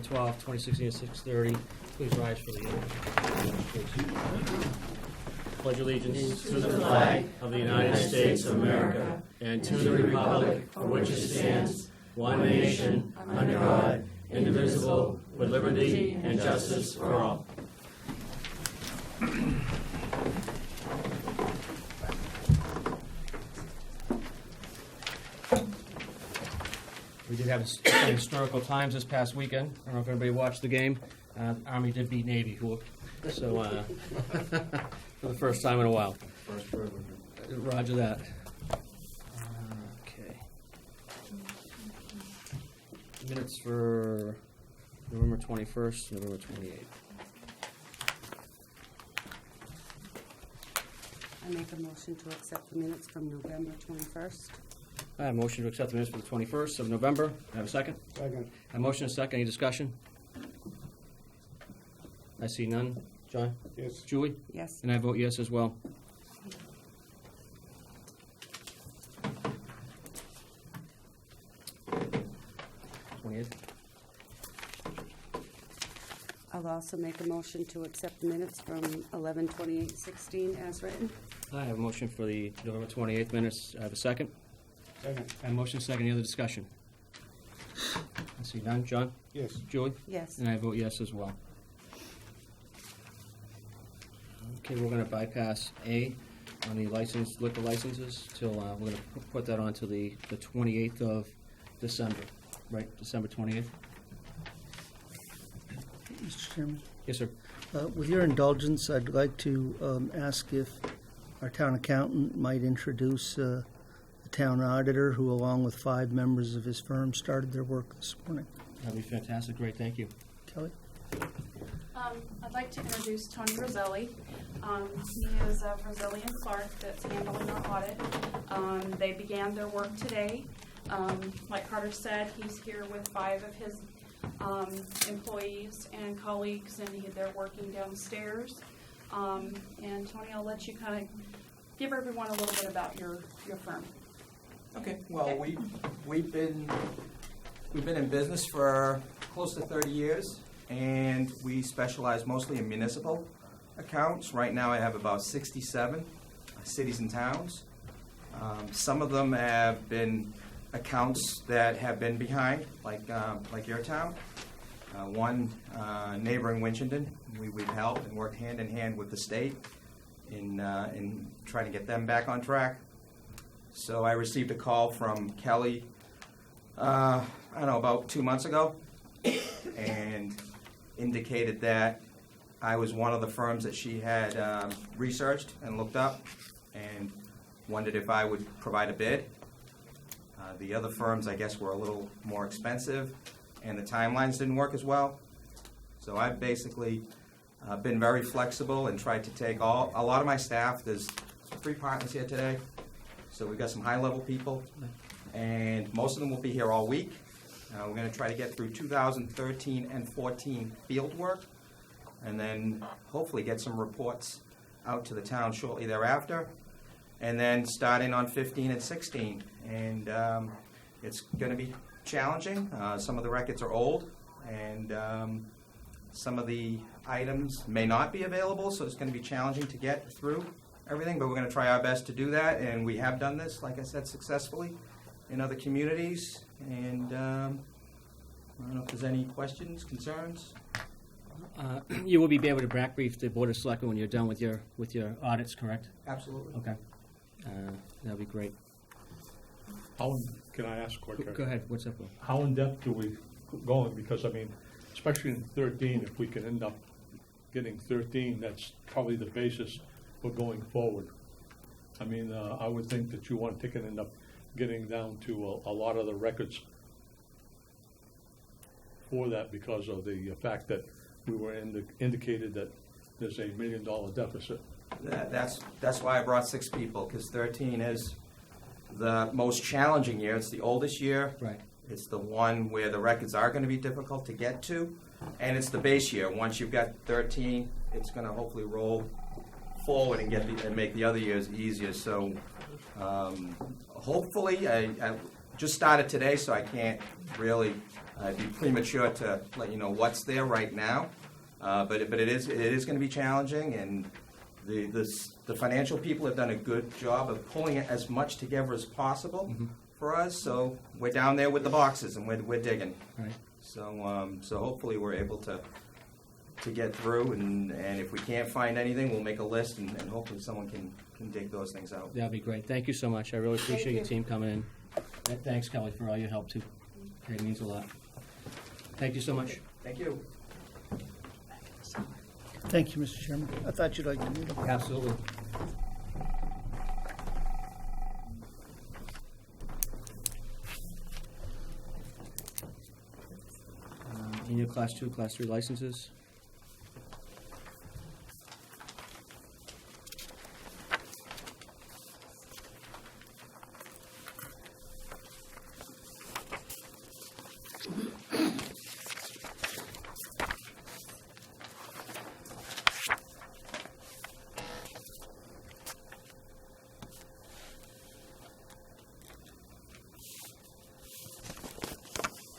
12, 2016 at 6:30. Please rise for the oath. Pledge allegiance to the flag of the United States of America and to the republic for which it stands, one nation, under God, indivisible, with liberty and justice for all. We did have some historical times this past weekend. I don't know if everybody watched the game. Army did beat Navy, so for the first time in a while. First privilege. Roger that. Okay. Minutes for November 21st, November 28th. I make a motion to accept the minutes from November 21st. I have a motion to accept the minutes for the 21st of November. I have a second? Second. A motion and a second. Any discussion? I see none. John? Yes. Julie? Yes. And I vote yes as well. I'll also make a motion to accept the minutes from 11/28/16 as written. I have a motion for the November 28th minutes. I have a second. Second. I have a motion and a second. Any other discussion? I see none. John? Yes. Julie? Yes. And I vote yes as well. Okay, we're going to bypass A on the liquor licenses till we're going to put that on to the 28th of December, right? December 28th? Mr. Chairman, Yes, sir. with your indulgence, I'd like to ask if our town accountant might introduce the town auditor, who along with 5 members of his firm started their work this morning. That'd be fantastic. Great, thank you. Kelly? I'd like to introduce Tony Roselli. He is Roselli and Clark that's handling our audit. They began their work today. Like Carter said, he's here with 5 of his employees and colleagues, and they're working downstairs. And Tony, I'll let you kind of give everyone a little bit about your firm. Okay. Well, we've been in business for close to 30 years, and we specialize mostly in municipal accounts. Right now, I have about 67 cities and towns. Some of them have been accounts that have been behind, like your town. One neighboring Winchendon, we've helped and worked hand in hand with the state in trying to get them back on track. So I received a call from Kelly, I don't know, about 2 months ago, and indicated that I was one of the firms that she had researched and looked up, and wondered if I would provide a bid. The other firms, I guess, were a little more expensive, and the timelines didn't work as well. So I've basically been very flexible and tried to take a lot of my staff. There's 3 partners here today, so we've got some high-level people, and most of them will be here all week. We're going to try to get through 2013 and 14 field work, and then hopefully get some reports out to the town shortly thereafter, and then starting on 15 and 16. And it's going to be challenging. Some of the records are old, and some of the items may not be available, so it's going to be challenging to get through everything, but we're going to try our best to do that, and we have done this, like I said, successfully in other communities. And I don't know if there's any questions, concerns. You will be able to back brief the Board of Selectmen when you're done with your audits, correct? Absolutely. Okay. That'll be great. Can I ask a question? Go ahead. What's up, Will? How in depth do we go? Because I mean, especially in 13, if we can end up getting 13, that's probably the basis for going forward. I mean, I would think that you want to end up getting down to a lot of the records for that, because of the fact that we were indicated that there's $1 million deficit. That's why I brought 6 people, because 13 is the most challenging year. It's the oldest year. Right. It's the one where the records are going to be difficult to get to, and it's the base year. Once you've got 13, it's going to hopefully roll forward and make the other years easier. So hopefully, I just started today, so I can't really It'd be premature to let you know what's there right now, but it is going to be challenging, and the financial people have done a good job of pulling it as much together as possible for us. So we're down there with the boxes and we're digging. Right. So hopefully we're able to get through, and if we can't find anything, we'll make a list, and hopefully someone can dig those things out. That'd be great. Thank you so much. I really appreciate Thank your you. team coming in. And thanks, Kelly, for all your help too. It means a lot. Thank you so much. Thank you. Thank you, Mr. Chairman. I thought you'd like to meet him. Absolutely. In your Class 2, Class 3 licenses?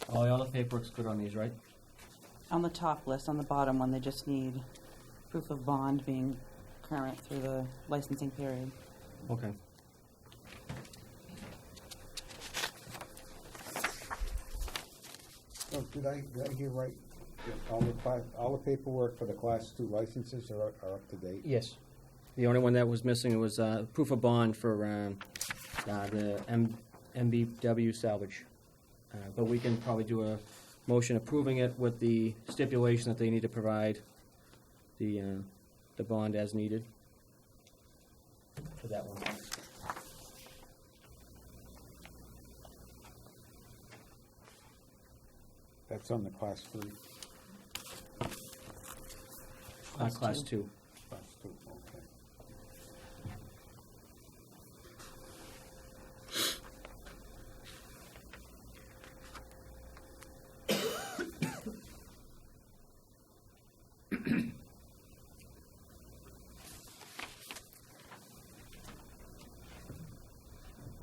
All the paperwork's good on these, right? On the top list, on the bottom one, they just need proof of bond being current through the licensing period. Okay. So did I hear right? All the paperwork for the Class 2 licenses are up to date? Yes. The only one that was missing was proof of bond for the MBW salvage. But we can probably do a motion approving it with the stipulation that they need to provide the bond as needed for that one. That's on the Class 3? Class 2. Class 2, okay.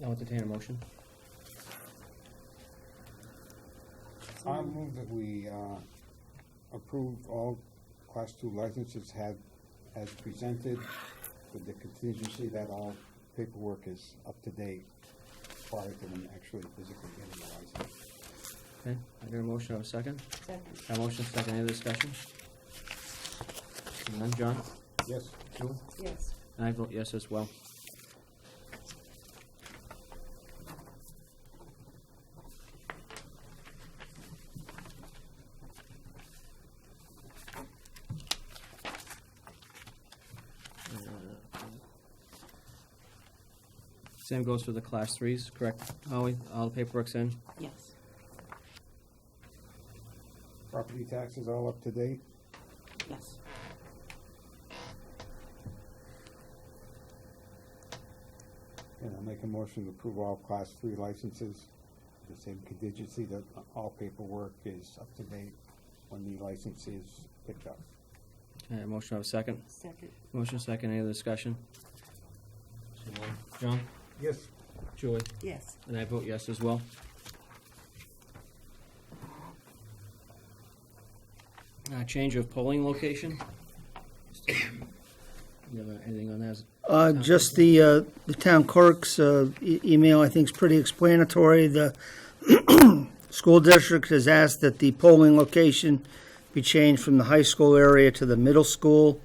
I'll entertain a motion. I move that we approve all Class 2 licenses as presented, with the contingency that all paperwork is up to date prior to them actually physically getting the license. Okay, I got a motion, I have a second. Second. A motion, second, any discussion? Seeing none, John? Yes. Julie? Yes. And I vote yes as well. Same goes for the Class 3s, correct, Holly? All the paperwork's in? Yes. Property taxes all up to date? Yes. And I'll make a motion to approve all Class 3 licenses, the same contingency that all paperwork is up to date when the license is picked up. Okay, a motion, I have a second. Second. Motion, second, any other discussion? Seeing none. John? Yes. Julie? Yes. And I vote yes as well. Change of polling location? You have anything on that? Just the town clerk's email, I think, is pretty explanatory. The school district has asked that the polling location be changed from the high school area to the middle school.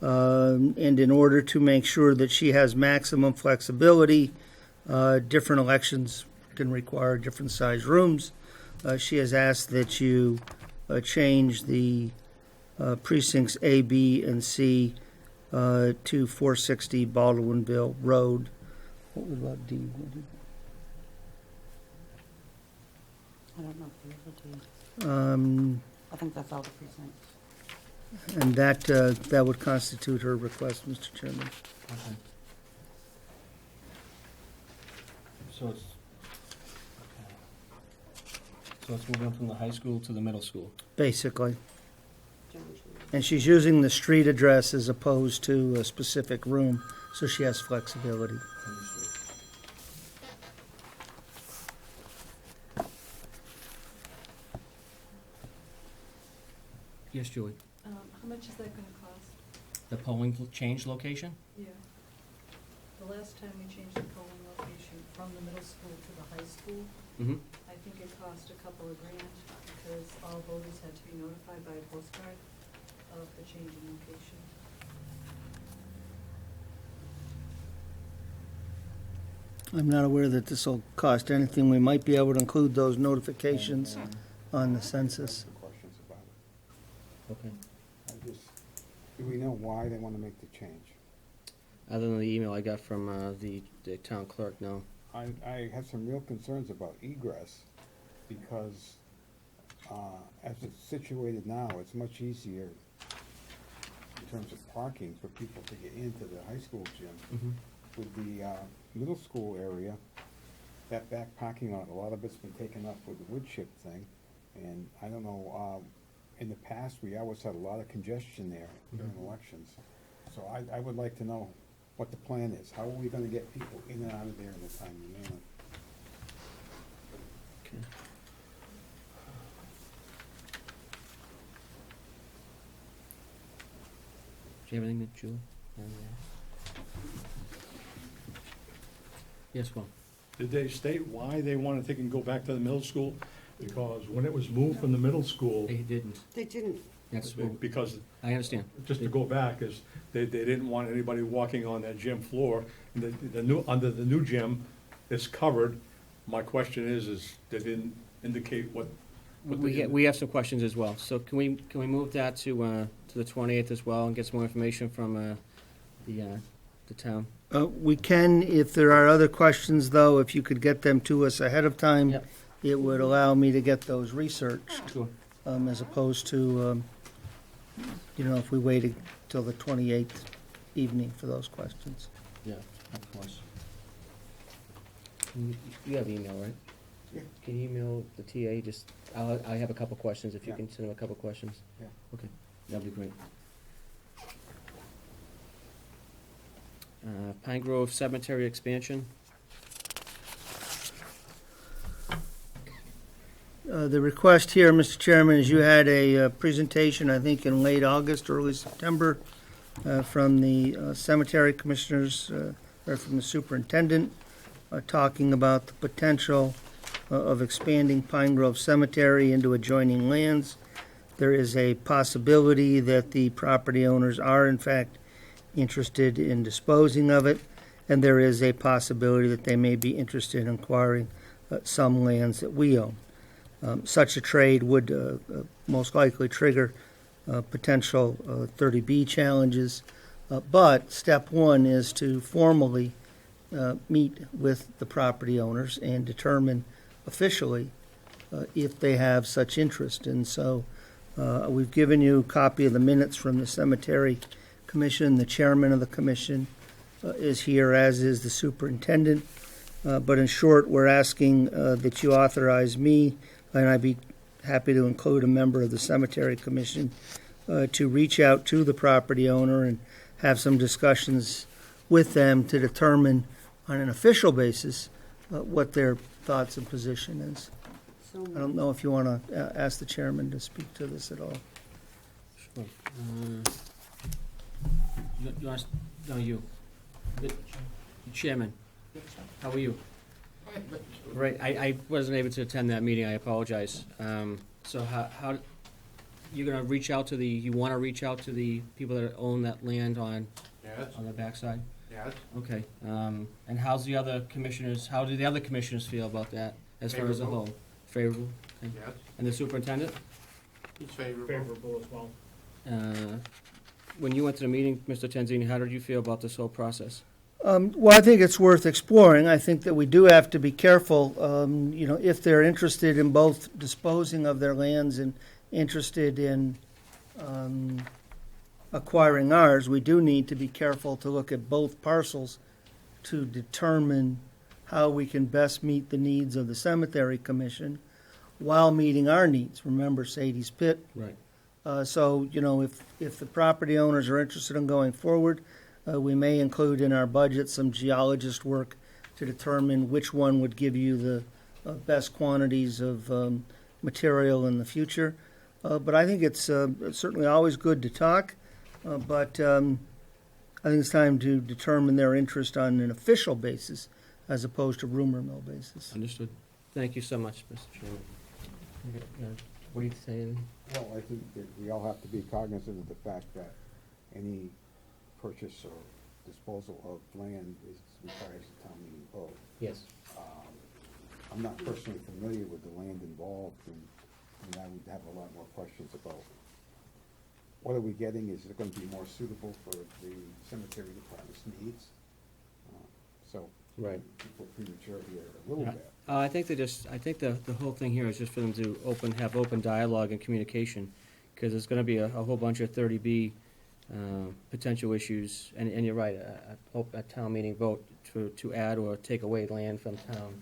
And in order to make sure that she has maximum flexibility, different elections can require different size rooms. She has asked that you change the precincts A, B, and C to 460 Baldwinville Road. What was about D? I don't know if there is a D. I think that's all the precincts. And that would constitute her request, Mr. Chairman. Okay. So it's moving from the high school to the middle school. Basically. John Schuler. And she's using the street address as opposed to a specific room, so she has flexibility. Yes, Julie. How much is that gonna cost? The polling change location? Yeah. The last time we changed the polling location from the middle school to the high school, Mm-hmm. I think it cost a couple of grand because all voters had to be notified by a postcard of the change in location. I'm not aware that this will cost anything. We might be able to include those notifications on the census. Some questions about it. Okay. Do we know why they want to make the change? Other than the email I got from the town clerk, no. I have some real concerns about egress because as it's situated now, it's much easier in terms of parking for people to get into the high school gym. Mm-hmm. With the middle school area, that back parking lot, a lot of it's been taken up with the wood chip thing. And I don't know, in the past, we always had a lot of congestion there during elections. So I would like to know what the plan is. How are we gonna get people in and out of there in a timely manner? Okay. Do you have anything, Julie? Yes, well. Did they state why they wanted to take and go back to the middle school? Because when it was moved from the middle school, They didn't. They didn't. That's, because, I understand. just to go back, is they didn't want anybody walking on that gym floor. And the new, under the new gym, it's covered. My question is they didn't indicate what We have some questions as well. So can we move that to the 28th as well and get some more information from the town? We can, if there are other questions, though, if you could get them to us ahead of time, Yep. it would allow me to get those researched, Sure. as opposed to, if we waited till the 28th evening for those questions. Yeah, of course. You have email, right? Yeah. Can you email the TA, just, I have a couple questions, if you Yeah. can send them a couple questions? Yeah. Okay, that'd be great. Pine Grove Cemetery expansion. The request here, Mr. Chairman, is you had a presentation, I think, in late August, early September, from the cemetery commissioners, or from the superintendent, talking about the potential of expanding Pine Grove Cemetery into adjoining lands. There is a possibility that the property owners are, in fact, interested in disposing of it, and there is a possibility that they may be interested in acquiring some lands that we own. Such a trade would most likely trigger potential 30B challenges, but step one is to formally meet with the property owners and determine officially if they have such interest. And so we've given you a copy of the minutes from the Cemetery Commission. The chairman of the commission is here, as is the superintendent. But in short, we're asking that you authorize me, and I'd be happy to include a member of the Cemetery Commission, to reach out to the property owner and have some discussions with them to determine on an official basis what their thoughts and position is. So I don't know if you want to ask the chairman to speak to this at all. Sure. You want, no, you. The Chairman, how are you? Right, I wasn't able to attend that meeting, I apologize. So how, you're gonna reach out to you wanna reach out to the people that own that land on the backside? Yes. Okay, and how do the other commissioners feel about that, as far as the Favorable. whole? Favorable? Okay. Yes, And the superintendent? he's favorable. favorable as well. When you went to the meeting, Mr. Tenzini, how did you feel about this whole process? Well, I think it's worth exploring. I think that we do have to be careful, if they're interested in both disposing of their lands and interested in acquiring ours, we do need to be careful to look at both parcels to determine how we can best meet the needs of the Cemetery Commission while meeting our needs. Remember Sadie's Pit. Right. So, if the property owners are interested in going forward, we may include in our budget some geologist work to determine which one would give you the best quantities of material in the future. But I think it's certainly always good to talk, but I think it's time to determine their interest on an official basis as opposed to rumor mill basis. Understood. Thank you so much, Mr. Chairman. What are you saying? Well, I think that we all have to be cognizant of the fact that any purchase or disposal of land requires a town meeting vote. Yes. I'm not personally familiar with the land involved, and I would have a lot more questions about what are we getting? Is it going to be more suitable for the cemetery department's needs? So, Right. people premature here a little Yeah. bit. I think the whole thing here is just for them to have open dialogue and communication, because there's gonna be a whole bunch of 30B potential issues, and you're right, a town meeting vote to add or take away land from town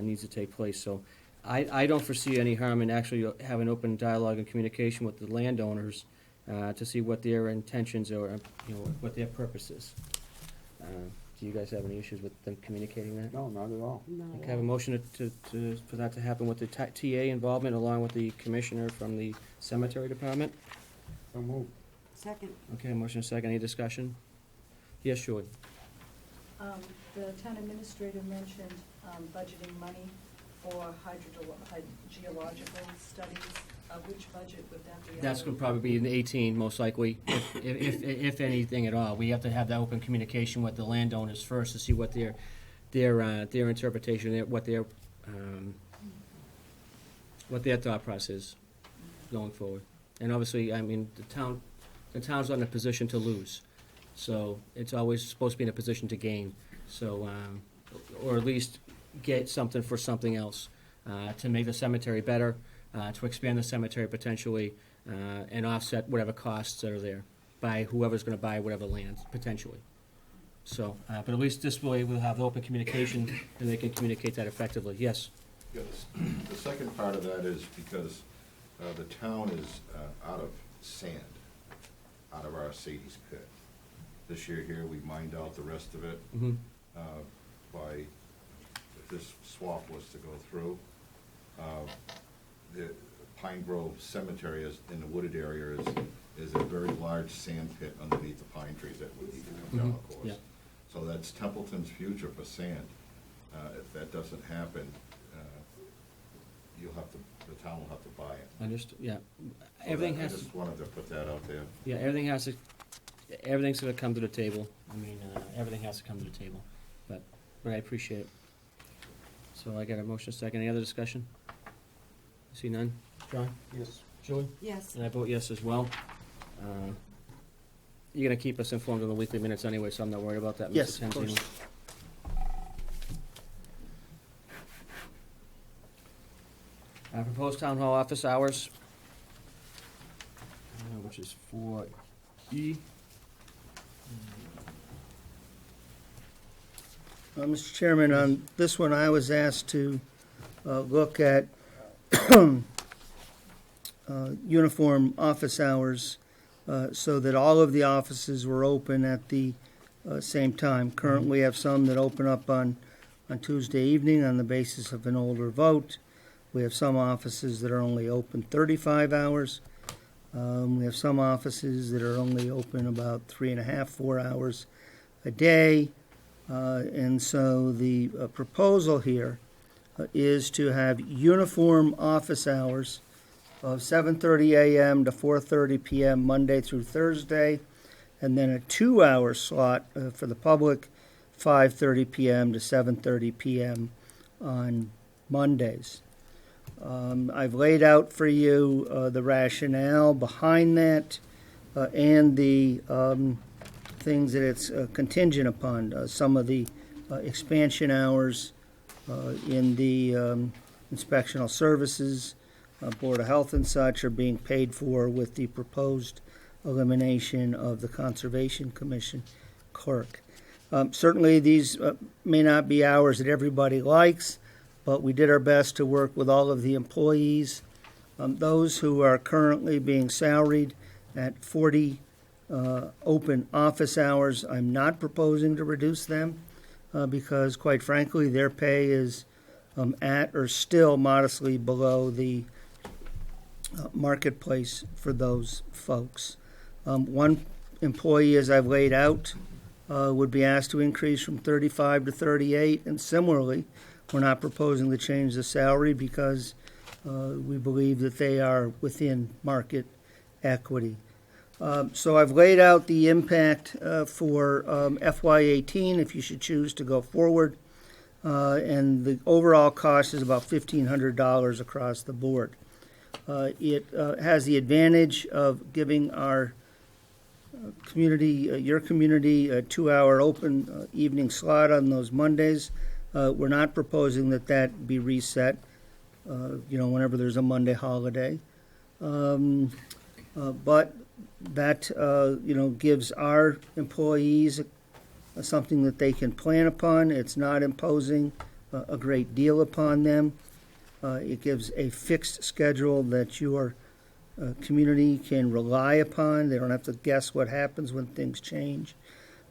needs to take place, so I don't foresee any harm in actually having open dialogue and communication with the landowners to see what their intentions are, what their purpose is. Do you guys have any issues with them communicating that? No, not at all. No. Okay, I have a motion for that to happen with the TA involvement along with the commissioner from the cemetery department. So move. Second. Okay, motion second, any discussion? Yes, Julie? The town administrator mentioned budgeting money for geological studies. Which budget would that be? That's gonna probably be in 18, most likely, if anything at all. We have to have that open communication with the landowners first to see what their interpretation, what their thought process is going forward. And obviously, I mean, the town's not in a position to lose, so it's always supposed to be in a position to gain. So, or at least get something for something else, to make the cemetery better, to expand the cemetery potentially, and offset whatever costs that are there by whoever's gonna buy whatever land, potentially. So, but at least this way we'll have open communication and they can communicate that effectively. Yes? Yes. The second part of that is because the town is out of sand, out of our Sadie's pit. This year here, we mined out the rest of it Mm-hmm. if this swap was to go through. The Pine Grove Cemetery in the wooded area is a very large sand pit underneath the pine trees that would need to come down, of course. Yeah. So that's Templeton's future for sand. If that doesn't happen, the town will have to buy it. Understood, yeah. So Everything I has to, just wanted to put that out there. yeah, everything's gonna come to the table. I mean, everything has to come to the table, but I appreciate it. So I got a motion second. Any other discussion? See none? John? Yes. Julie? Yes. And I vote yes as well. You're gonna keep us informed on the weekly minutes anyway, so I'm not worried about that, Mr. Yes, of course. Tenzino. Proposed town hall office hours, which is 4E. Mr. Chairman, on this one, I was asked to look at uniform office hours so that all of the offices were open at the same time. Currently, we have some that open up on Tuesday evening on the basis of an older vote. We have some offices that are only open 35 hours. We have some offices that are only open about 3.5, 4 hours a day. And so the proposal here is to have uniform office hours of 7:30 a.m. to 4:30 p.m. Monday through Thursday, and then a 2-hour slot for the public, 5:30 p.m. to 7:30 p.m. on Mondays. I've laid out for you the rationale behind that and the things that it's contingent upon. Some of the expansion hours in the inspectional services, Board of Health and such, are being paid for with the proposed elimination of the Conservation Commission clerk. Certainly, these may not be hours that everybody likes, but we did our best to work with all of the employees. Those who are currently being salaried at 40 open office hours, I'm not proposing to reduce them because, quite frankly, their pay is at or still modestly below the marketplace for those folks. One employee, as I've laid out, would be asked to increase from 35 to 38, and similarly, we're not proposing to change the salary because we believe that they are within market equity. So I've laid out the impact for FY18 if you should choose to go forward, and the overall cost is about $1,500 across the board. It has the advantage of giving our community, your community, a 2-hour open evening slot on those Mondays. We're not proposing that that be reset, whenever there's a Monday holiday. But that, gives our employees something that they can plan upon. It's not imposing a great deal upon them. It gives a fixed schedule that your community can rely upon. They don't have to guess what happens when things change.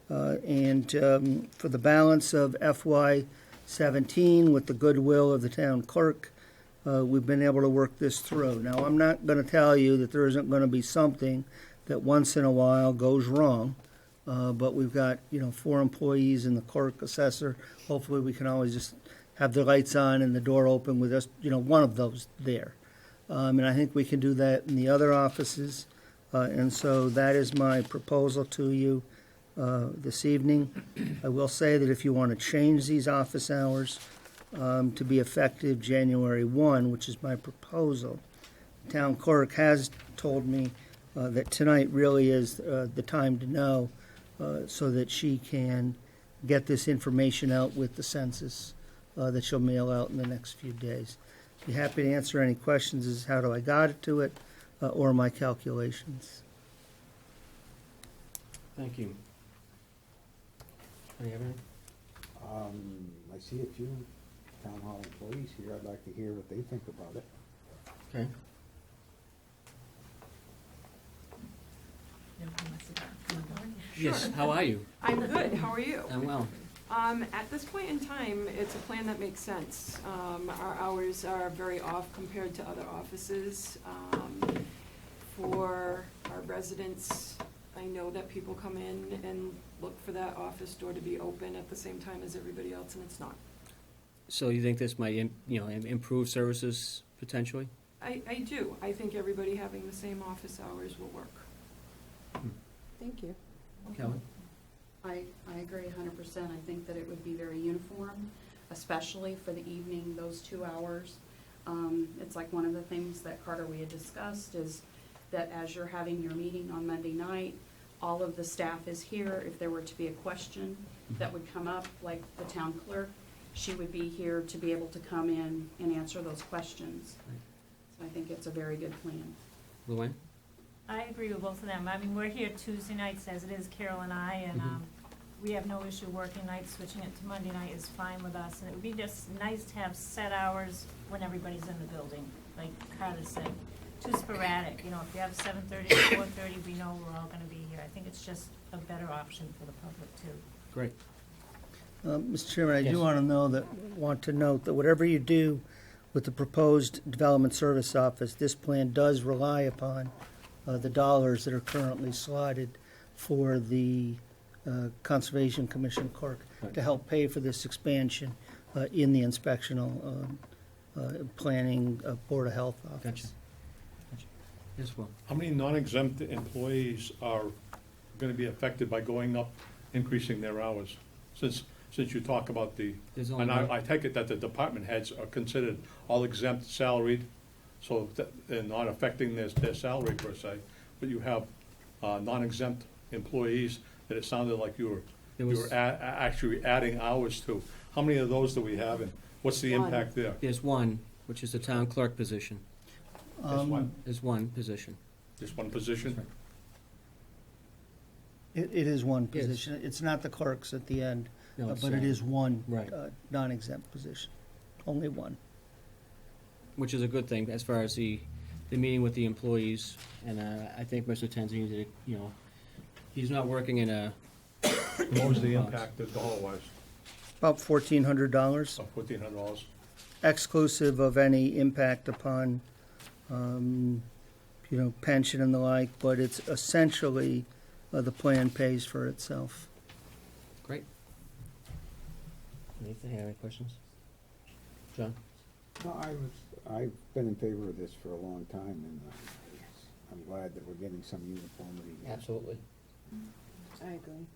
And for the balance of FY17, with the goodwill of the town clerk, we've been able to work this through. Now, I'm not going to tell you that there isn't going to be something that once in a while goes wrong, but we've got 4 employees and the clerk, assessor. Hopefully, we can always just have the lights on and the door open with just one of those there. And I think we can do that in the other offices. And so that is my proposal to you this evening. I will say that if you want to change these office hours to be effective January 1, which is my proposal, the town clerk has told me that tonight really is the time to know so that she can get this information out with the census that she'll mail out in the next few days. Be happy to answer any questions as how do I got it to it or my calculations. Thank you. Do you have any? I see a few town hall employees here. I'd like to hear what they think about it. Okay. Yes, how are you? I'm good, how are you? I'm well. At this point in time, it's a plan that makes sense. Our hours are very off compared to other offices. For our residents, I know that people come in and look for that office door to be open at the same time as everybody else, and it's not. So you think this might, improve services potentially? I do. I think everybody having the same office hours will work. Thank you. Kelly? I agree 100%. I think that it would be very uniform, especially for the evening, those 2 hours. It's like one of the things that Carter, we had discussed is that as you're having your meeting on Monday night, all of the staff is here. If there were to be a question that would come up, like the town clerk, she would be here to be able to come in and answer those questions. So I think it's a very good plan. Luann? I agree with both of them. I mean, we're here Tuesday nights as it is, Carol and I, and we have no issue working nights. Switching it to Monday night is fine with us. And it would be just nice to have set hours when everybody's in the building, like Carter said. Too sporadic, if you have 7:30 to 4:30, we know we're all gonna be here. I think it's just a better option for the public too. Great. Mr. Chairman, I Yes. do want to note that whatever you do with the proposed Development Service Office, this plan does rely upon the dollars that are currently slotted for the Conservation Commission clerk to help pay for this expansion in the inspectional planning Board of Health office. Gotcha. Yes, well. How many non-exempt employees are going to be affected by increasing their hours? Since you talk about There's and only one. I take it that the department heads are considered all exempt salaried, so they're not affecting their salary per se, but you have non-exempt employees that it sounded like you were actually adding hours to. How many of those do we have, and what's the impact there? There's one, which is the town clerk position. There's one position. Just one position? It is one Yes. position. It's not the clerks at the end, No, it's, but it is one right. non-exempt position. Only one. Which is a good thing as far as the meeting with the employees. And I think Mr. Tenzini did, he's not working in a. What was the impact dollar-wise? About $1,400, Of $1,400? exclusive of any impact upon pension and the like, but it's essentially, the plan pays for itself. Great. Nathan, have any questions? John? No, I've been in favor of this for a long time, and I'm glad that we're getting some uniformity. Absolutely. I agree.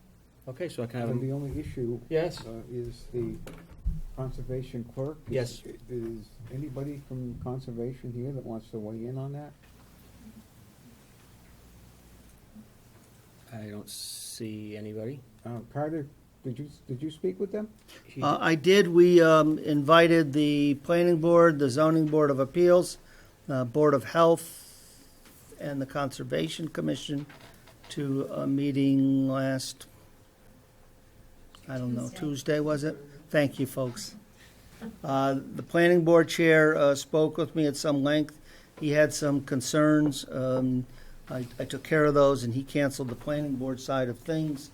Okay, so I can have And a, the only issue yes? is the conservation clerk. Yes. Is anybody from conservation here that wants to weigh in on that? I don't see anybody. Carter, did you speak with them? I did. We invited the Planning Board, the Zoning Board of Appeals, Board of Health, and the Conservation Commission to a meeting last, I don't know, Tuesday, was it? Thank you, folks. The Planning Board Chair spoke with me at some length. He had some concerns. I took care of those, and he canceled the Planning Board side of things.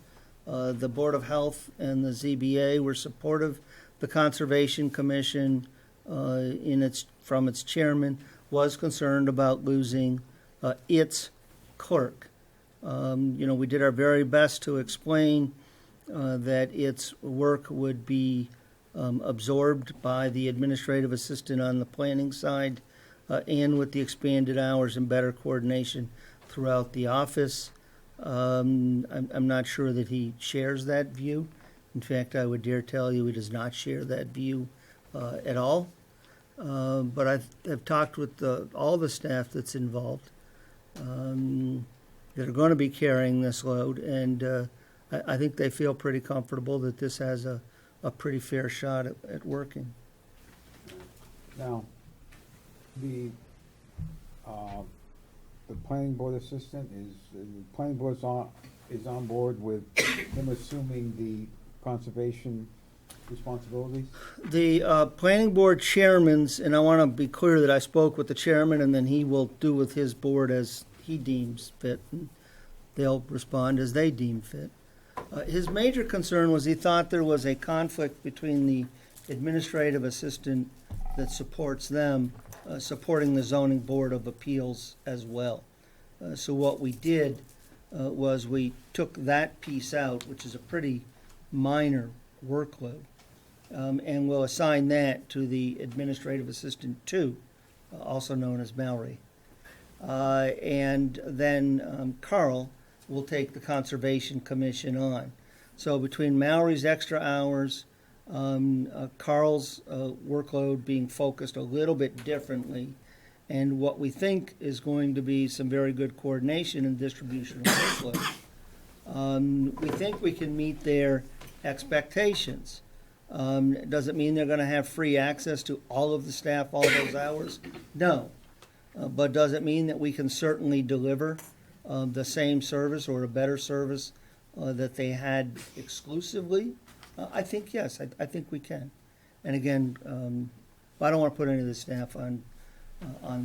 The Board of Health and the ZBA were supportive. The Conservation Commission, from its chairman, was concerned about losing its clerk. We did our very best to explain that its work would be absorbed by the administrative assistant on the planning side, and with the expanded hours and better coordination throughout the office. I'm not sure that he shares that view. In fact, I would dare tell you he does not share that view at all. But I've talked with all the staff that's involved that are going to be carrying this load, and I think they feel pretty comfortable that this has a pretty fair shot at working. Now, the planning board assistant the planning board is on board with him assuming the conservation responsibilities? The planning board chairman's, and I want to be clear that I spoke with the chairman, and then he will do with his board as he deems fit. And they'll respond as they deem fit. His major concern was he thought there was a conflict between the administrative assistant that supports them supporting the zoning board of appeals as well. So what we did was we took that piece out, which is a pretty minor workload, and we'll assign that to the administrative assistant 2, also known as Mallory. And then Carl will take the Conservation Commission on. So between Mallory's extra hours, Carl's workload being focused a little bit differently, and what we think is going to be some very good coordination and distribution of workload. We think we can meet their expectations. Does it mean they're going to have free access to all of the staff all those hours? No. But does it mean that we can certainly deliver the same service or a better service that they had exclusively? I think yes. I think we can. And again, I don't want to put any of the staff on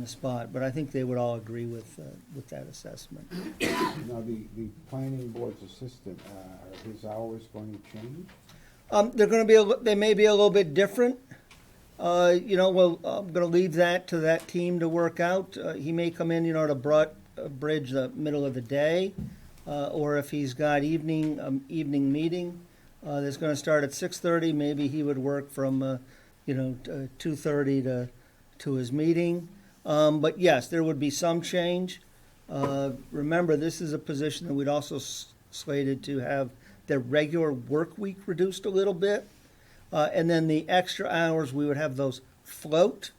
the spot, but I think they would all agree with that assessment. Now, the planning board's assistant, are his hours going to change? They're going to be they may be a little bit different. I'm going to leave that to that team to work out. He may come in, to bridge the middle of the day, or if he's got evening meeting that's going to start at 6:30, maybe he would work from 2:30 to his meeting. But yes, there would be some change. Remember, this is a position that we'd also slated to have their regular work week reduced a little bit. And then the extra hours, we would have those float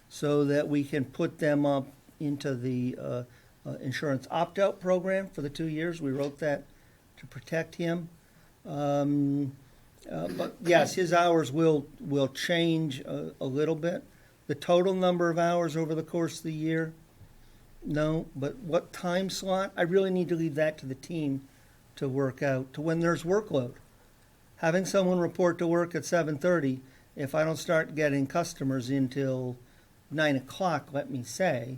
so that we can put them up into the insurance opt-out program for the 2 years. We wrote that to protect him. But yes, his hours will change a little bit. The total number of hours over the course of the year, no. But what time slot? I really need to leave that to the team to work out, to when there's workload. Having someone report to work at 7:30, if I don't start getting customers until 9 o'clock, let me say,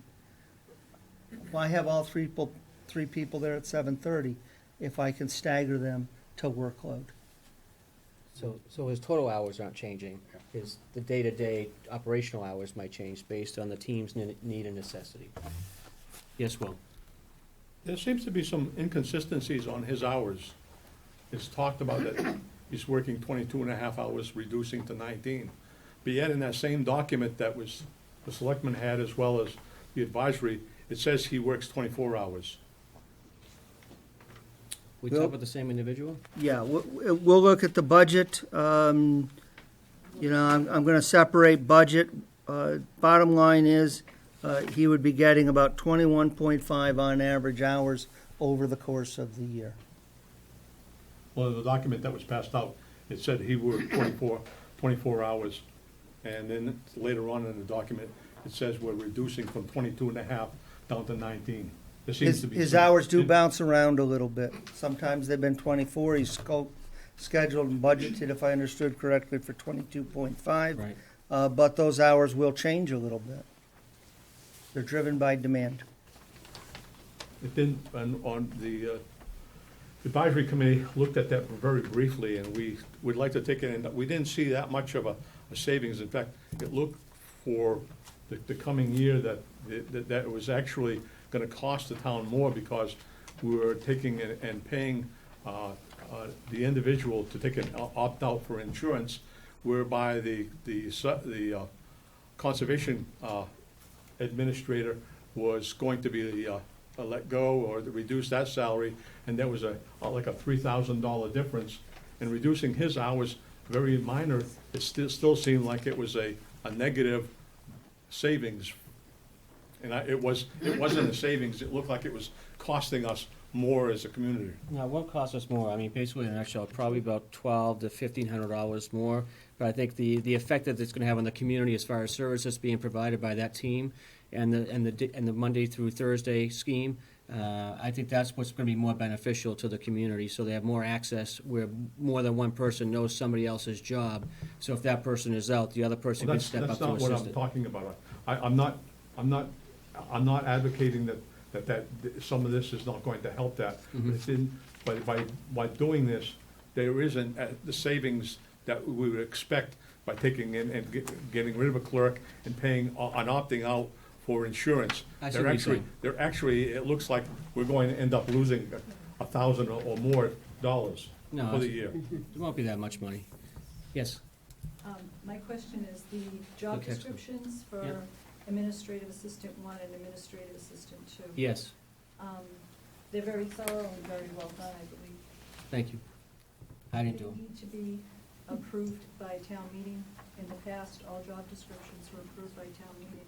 why have all three people there at 7:30 if I can stagger them to workload? So his total hours aren't changing. Is the day-to-day operational hours might change based on the team's need and necessity. Yes, Will? There seems to be some inconsistencies on his hours. It's talked about that he's working 22 and a half hours, reducing to 19. But yet in that same document that was, the selectmen had as well as the advisory, it says he works 24 hours. We Will? talk about the same individual? Yeah, we'll look at the budget. You know, I'm going to separate budget. Bottom line is, he would be getting about 21.5 on average hours over the course of the year. Well, the document that was passed out, it said he worked 24 hours. And then later on in the document, it says we're reducing from 22 and a half down to 19. There seems to be His some- hours do bounce around a little bit. Sometimes they've been 24. He's scheduled and budgeted, if I understood correctly, for 22.5. Right. But those hours will change a little bit. They're driven by demand. It didn't, on the advisory committee looked at that very briefly, and we would like to take it in. We didn't see that much of a savings. In fact, it looked for the coming year that it was actually gonna cost the town more because we were taking and paying the individual to take an opt-out for insurance, whereby the conservation administrator was going to be let go or reduce that salary, and there was like a $3,000 difference. And reducing his hours, very minor, it still seemed like it was a negative savings. And it wasn't a savings, it looked like it was costing us more as a community. No, it won't cost us more. I mean, basically, in a nutshell, probably about $1,200 to $1,500 more. But I think the effect that it's going to have on the community as far as services being provided by that team and the Monday through Thursday scheme, I think that's what's going to be more beneficial to the community. So they have more access where more than one person knows somebody else's job. So if that person is out, the other person Well, can step up to That's not what assist I'm it. talking about. I'm not advocating that some of this is not going to help that. Mhm. But by doing this, there isn't the savings that we would expect by taking in and getting rid of a clerk and paying and opting out for insurance. I see what you're saying. They're actually, it looks like we're going to end up losing $1,000 or more dollars No, for the it's- year. It won't be that much money. Yes? My question is, the job Okay. descriptions for Yeah. administrative assistant 1 and administrative assistant 2. Yes. They're very thorough and very well done, I believe. Thank you. I didn't do They them. need to be approved by town meeting. In the past, all job descriptions were approved by town meeting.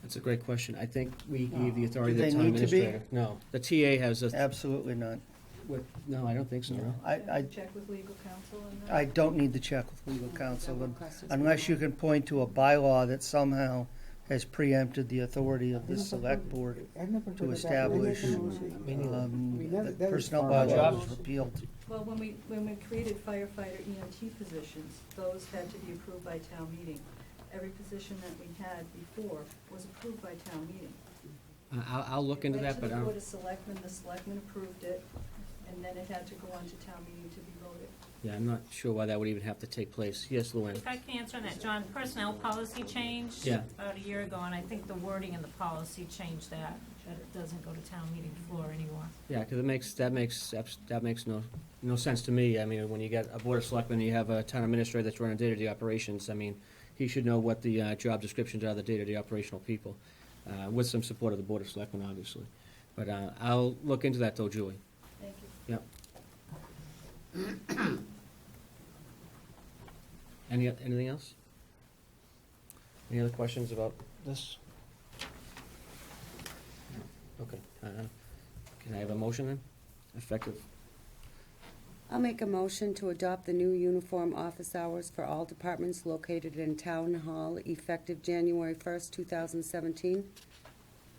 That's a great question. I think we gave the authority Do to they the town need to be? administrator. No, the TA has a, Absolutely not. no, I don't think so, no. I Check with legal counsel on that. I don't need to check with legal counsel, That and will cost us unless more. you can point to a bylaw that somehow has preempted the authority of the select board to establish, the personnel bylaw was repealed. Well, when we created firefighter EMT positions, those had to be approved by town meeting. Every position that we had before was approved by town meeting. I'll look into that, but It I went to don't, the selectmen, the selectmen approved it, and then it had to go on to town meeting to be voted. yeah, I'm not sure why that would even have to take place. Yes, Luann? If I can answer on that, John, personnel policy changed Yeah. about a year ago, and I think the wording in the policy changed that it doesn't go to town meeting floor anymore. Yeah, because that makes no sense to me. I mean, when you get a board of selectmen, you have a town administrator that's running day-to-day operations. I mean, he should know what the job descriptions are, the day-to-day operational people, with some support of the board of selectmen, obviously. But I'll look into that though, Julie. Thank you. Yep. Anything else? Any other questions about this? Okay. Can I have a motion then? Effective. I'll make a motion to adopt the new uniform office hours for all departments located in Town Hall effective January 1st, 2017.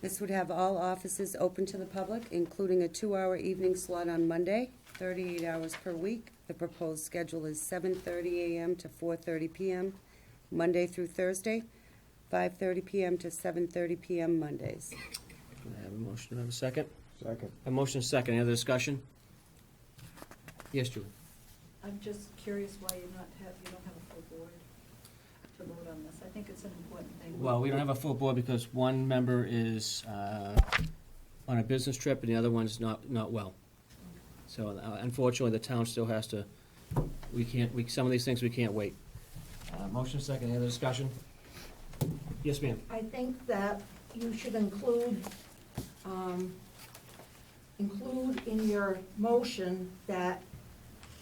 This would have all offices open to the public, including a 2-hour evening slot on Monday, 38 hours per week. The proposed schedule is 7:30 a.m. to 4:30 p.m., Monday through Thursday, 5:30 p.m. to 7:30 p.m. Mondays. Can I have a motion? Do I have a second? Second. A motion second. Any other discussion? Yes, Julie? I'm just curious why you don't have a full board. to vote on this. I think it's an important thing. Well, we don't have a full board because one member is on a business trip and the other one's not well. So unfortunately, the town still has to, some of these things we can't wait. Motion second, any other discussion? Yes, ma'am. I think that you should include in your motion that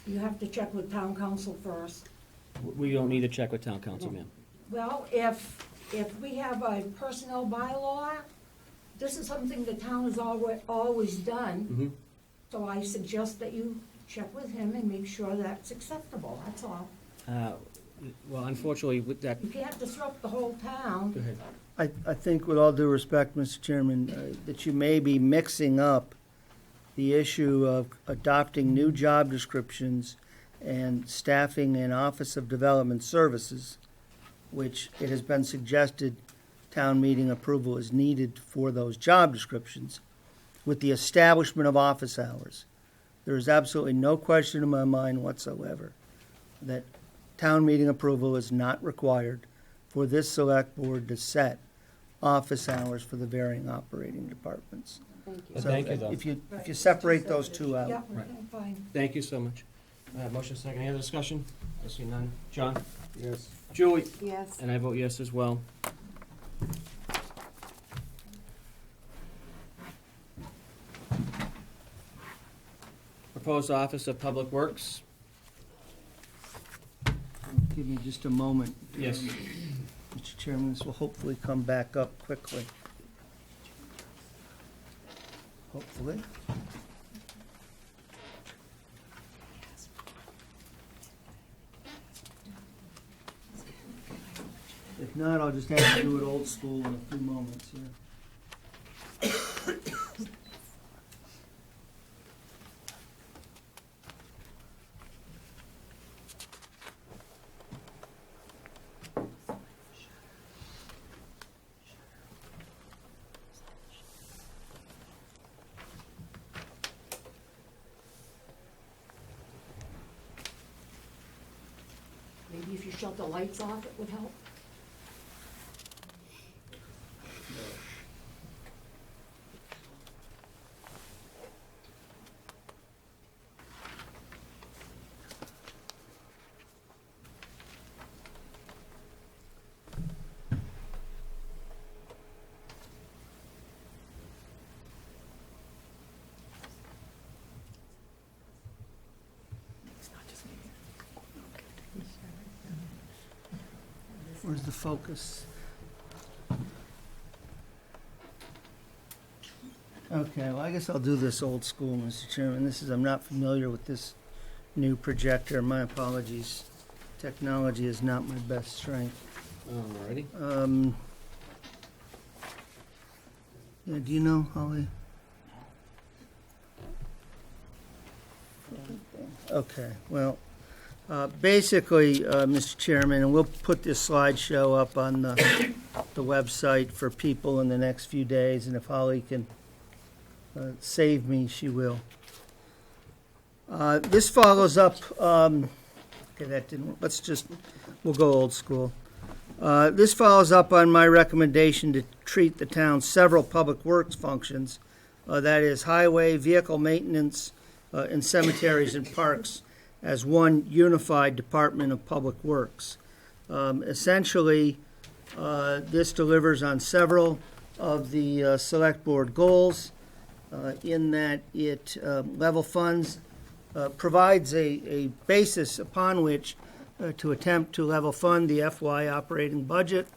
you have to check with town council first. We don't need to check with town council, ma'am. Well, if we have a personnel bylaw, this is something the town has always done. Mhm. So I suggest that you check with him and make sure that's acceptable, that's all. Well, unfortunately, with that, You can't disrupt the whole town. go ahead. I think with all due respect, Mr. Chairman, that you may be mixing up the issue of adopting new job descriptions and staffing an Office of Development Services, which it has been suggested town meeting approval is needed for those job descriptions, with the establishment of office hours. There is absolutely no question in my mind whatsoever that town meeting approval is not required for this select board to set office hours for the varying operating departments. Thank you. But So thank you, though. if you Right. separate those two out. Yeah, Right. okay, fine. Thank you so much. Motion second, any other discussion? I see none. John? Yes. Julie? Yes. And I vote yes as well. Proposed Office of Public Works? Give me just a moment. Yes. Mr. Chairman, this will hopefully come back up quickly. Hopefully. If not, I'll just have to do it old school in a few moments here. Maybe if you shut the lights off, it would help. Where's the focus? Okay, well, I guess I'll do this old school, Mr. Chairman. I'm not familiar with this new projector. My apologies. Technology is not my best strength. Alrighty. Yeah, do you know, Holly? Okay, well, basically, Mr. Chairman, and we'll put this slideshow up on the website for people in the next few days, and if Holly can save me, she will. This follows up, okay, that didn't, we'll go old school. This follows up on my recommendation to treat the town's several public works functions, that is highway, vehicle maintenance, and cemeteries and parks, as one unified Department of Public Works. Essentially, this delivers on several of the Select Board goals in that it level funds, provides a basis upon which to attempt to level fund the FY operating budget.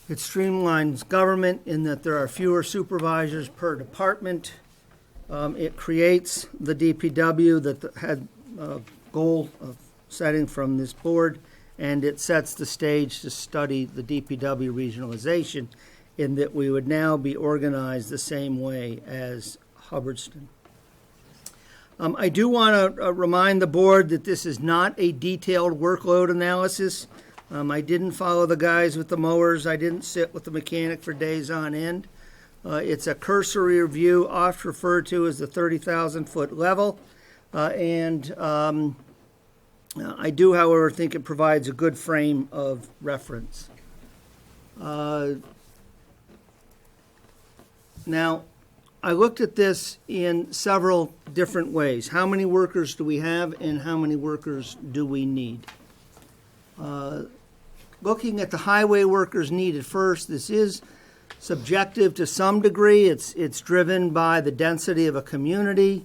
It streamlines government in that there are fewer supervisors per department. It creates the DPW that had a goal of setting from this board, and it sets the stage to study the DPW regionalization in that we would now be organized the same way as Hubbardston. I do want to remind the board that this is not a detailed workload analysis. I didn't follow the guys with the mowers. I didn't sit with the mechanic for days on end. It's a cursory review, oft referred to as the 30,000-foot level. And I do, however, think it provides a good frame of reference. Now, I looked at this in several different ways. How many workers do we have and how many workers do we need? Looking at the highway workers needed first, this is subjective to some degree. It's driven by the density of a community,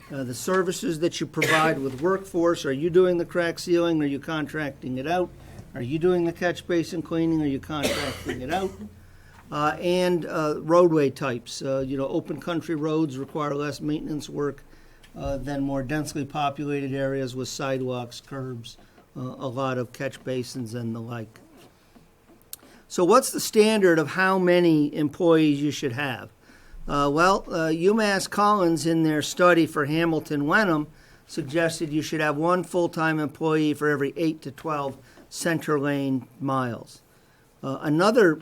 the services that you provide with workforce. Are you doing the crack sealing? Are you contracting it out? Are you doing the catch basin cleaning? Are you contracting it out? And roadway types. Open country roads require less maintenance work than more densely populated areas with sidewalks, curbs, a lot of catch basins and the like. So what's the standard of how many employees you should have? UMass Collins, in their study for Hamilton Wenham, suggested you should have one full-time employee for every 8 to 12 center lane miles. Another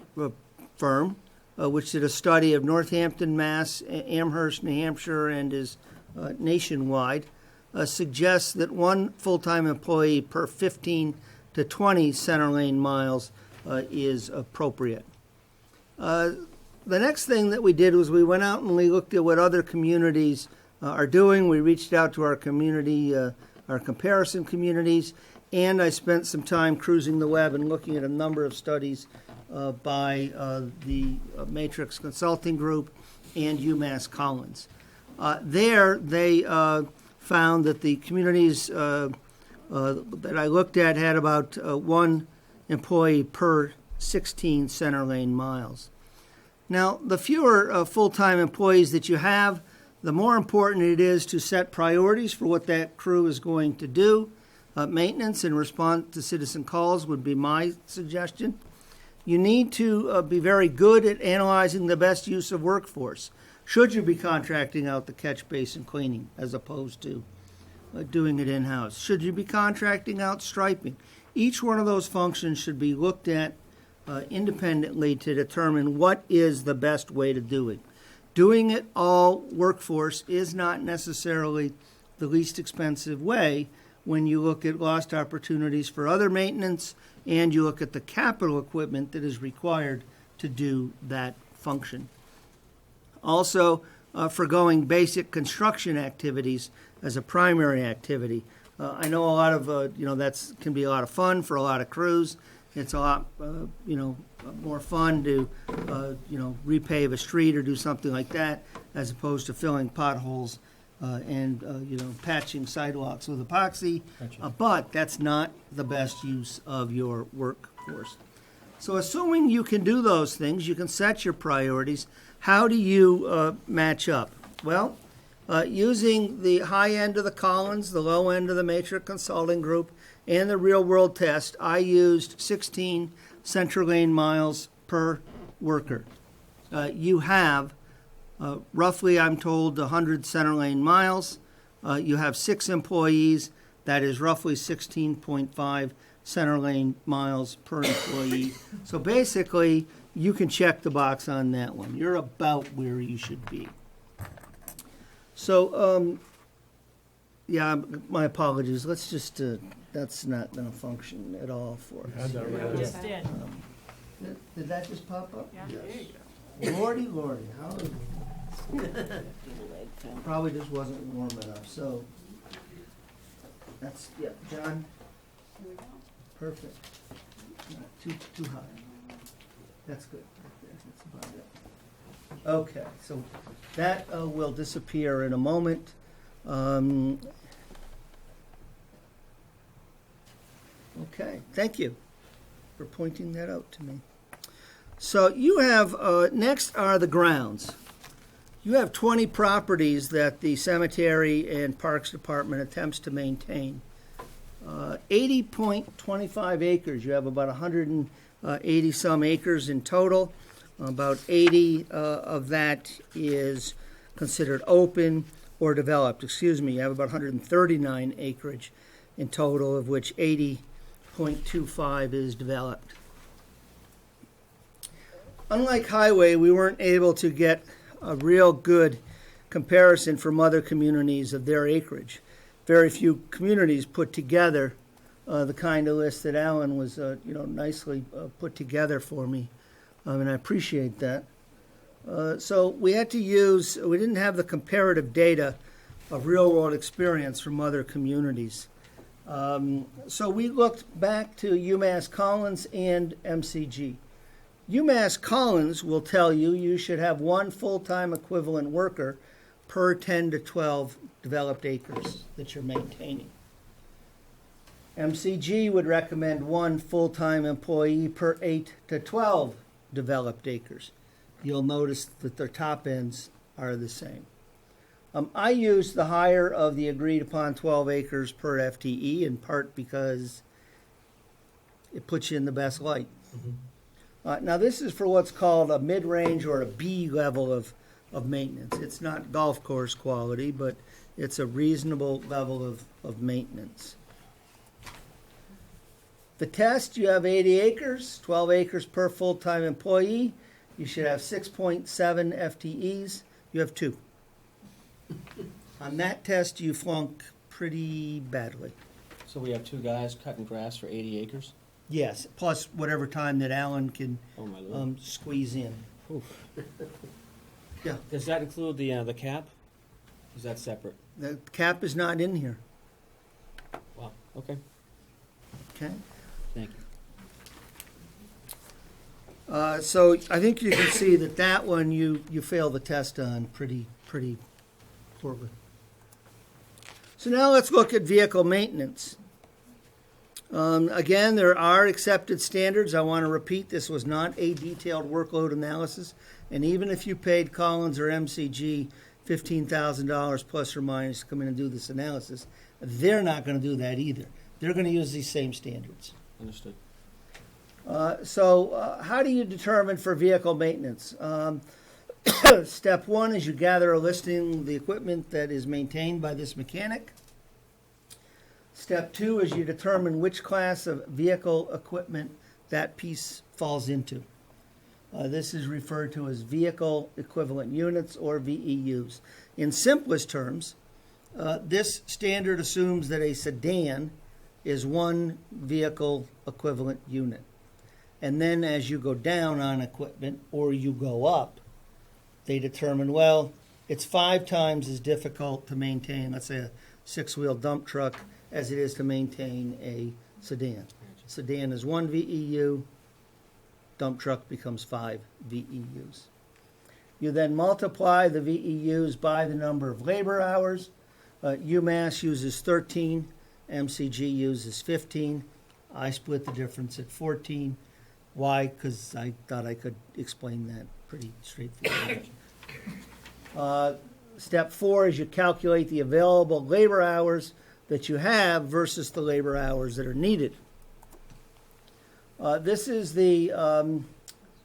firm, which did a study of Northampton, Mass., Amherst, New Hampshire, and is nationwide, suggests that one full-time employee per 15 to 20 center lane miles is appropriate. The next thing that we did was we went out and we looked at what other communities are doing. We reached out to our community, our comparison communities, and I spent some time cruising the web and looking at a number of studies by the Matrix Consulting Group and UMass Collins. There, they found that the communities that I looked at had about one employee per 16 center lane miles. Now, the fewer full-time employees that you have, the more important it is to set priorities for what that crew is going to do. Maintenance and response to citizen calls would be my suggestion. You need to be very good at analyzing the best use of workforce. Should you be contracting out the catch basin cleaning as opposed to doing it in-house? Should you be contracting out striping? Each one of those functions should be looked at independently to determine what is the best way to do it. Doing it all workforce is not necessarily the least expensive way when you look at lost opportunities for other maintenance and you look at the capital equipment that is required to do that function. Also, forgoing basic construction activities as a primary activity. I know a lot of, that can be a lot of fun for a lot of crews. It's a lot, more fun to, repave a street or do something like that as opposed to filling potholes and patching sidewalks with epoxy. But that's not the best use of your workforce. So assuming you can do those things, you can set your priorities. How do you match up? Well, using the high end of the Collins, the low end of the Matrix Consulting Group, and the real-world test, I used 16 center lane miles per worker. You have roughly, I'm told, 100 center lane miles. You have 6 employees. That is roughly 16.5 center lane miles per employee. So basically, you can check the box on that one. You're about where you should be. So, my apologies. Let's just, that's not going to function at all for us. We just did. Did that just pop up? Yeah. Lordy, how probably just wasn't warm enough, so that's, John? Perfect. Not too high. That's good. That's about it. Okay, so that will disappear in a moment. Okay, thank you for pointing that out to me. So you have, next are the grounds. You have 20 properties that the Cemetery and Parks Department attempts to maintain. 80.25 acres. You have about 180 some acres in total. About 80 of that is considered open or developed. You have about 139 acreage in total, of which 80.25 is developed. Unlike highway, we weren't able to get a real good comparison from other communities of their acreage. Very few communities put together the kind of list that Alan was, nicely put together for me, and I appreciate that. So we didn't have the comparative data of real-world experience from other communities. So we looked back to UMass Collins and MCG. UMass Collins will tell you should have one full-time equivalent worker per 10 to 12 developed acres that you're maintaining. MCG would recommend one full-time employee per 8 to 12 developed acres. You'll notice that their top ends are the same. I used the higher of the agreed upon 12 acres per FTE, in part because it puts you in the best light. Now this is for what's called a mid-range or a B level of maintenance. It's not golf course quality, but it's a reasonable level of maintenance. The test, you have 80 acres, 12 acres per full-time employee. You should have 6.7 FTEs. You have 2. On that test, you flunk pretty badly. So we have 2 guys cutting grass for 80 acres? Yes, plus whatever time that Alan can Oh, my Lord. squeeze in. Oof. Yeah. Does that include the cap? Is that separate? The cap is not in here. Wow, okay, Okay. thank you. So I think you can see that one you fail the test on pretty poorly. So now let's look at vehicle maintenance. Again, there are accepted standards. I want to repeat, this was not a detailed workload analysis. And even if you paid Collins or MCG $15,000 plus or minus to come in and do this analysis, they're not going to do that either. They're going to use these same standards. Understood. So how do you determine for vehicle maintenance? Step 1 is you gather a listing of the equipment that is maintained by this mechanic. Step 2 is you determine which class of vehicle equipment that piece falls into. This is referred to as vehicle equivalent units, or VEUs. In simplest terms, this standard assumes that a sedan is one vehicle equivalent unit. And then as you go down on equipment or you go up, they determine, well, it's 5 times as difficult to maintain, let's say, a 6-wheel dump truck as it is to maintain a sedan. Sedan is 1 VEU, dump truck becomes 5 VEUs. You then multiply the VEUs by the number of labor hours. UMass uses 13, MCG uses 15. I split the difference at 14. Why? Because I thought I could explain that pretty straightforward. Step 4 is you calculate the available labor hours that you have versus the labor hours that are needed. This is the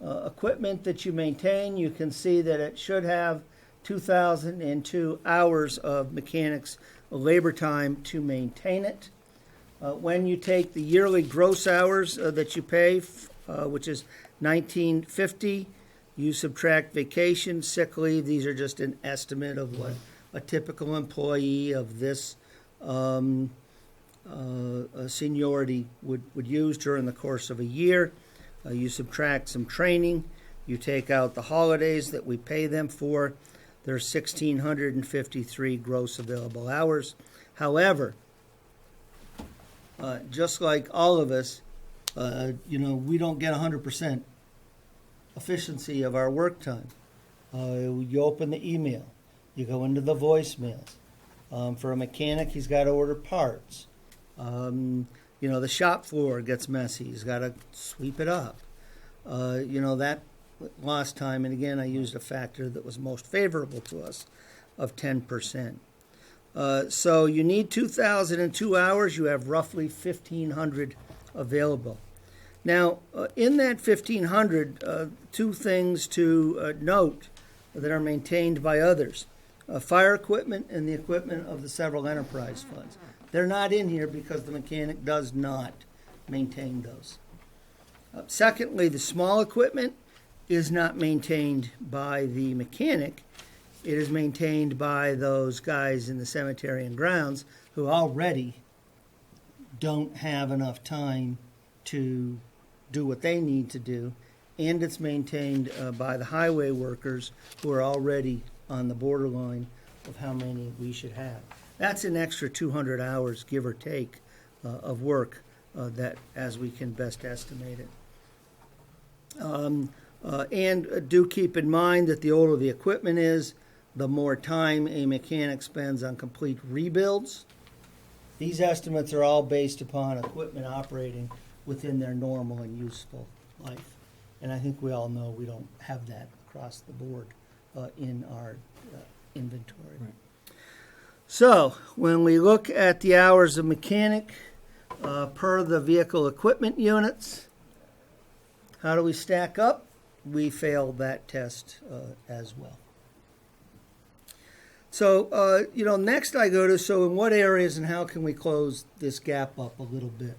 equipment that you maintain. You can see that it should have 2,002 hours of mechanics labor time to maintain it. When you take the yearly gross hours that you pay, which is $19.50, you subtract vacation, sick leave. These are just an estimate of what a typical employee of this seniority would use during the course of a year. You subtract some training. You take out the holidays that we pay them for. There's 1,653 gross available hours. However, just like all of us, we don't get 100% efficiency of our work time. You open the email. You go into the voicemails. For a mechanic, he's got to order parts. The shop floor gets messy. He's got to sweep it up. That lost time, and again, I used a factor that was most favorable to us of 10%. So you need 2,002 hours. You have roughly 1,500 available. Now, in that 1,500, 2 things to note that are maintained by others. Fire equipment and the equipment of the several enterprise funds. They're not in here because the mechanic does not maintain those. Secondly, the small equipment is not maintained by the mechanic. It is maintained by those guys in the cemetery and grounds who already don't have enough time to do what they need to do, and it's maintained by the highway workers who are already on the borderline of how many we should have. That's an extra 200 hours, give or take, of work that, as we can best estimate it. And do keep in mind that the older the equipment is, the more time a mechanic spends on complete rebuilds. These estimates are all based upon equipment operating within their normal and useful life. And I think we all know we don't have that across the board in our inventory. Right. So when we look at the hours of mechanic per the vehicle equipment units, how do we stack up? We failed that test as well. So, next I go to, so in what areas and how can we close this gap up a little bit?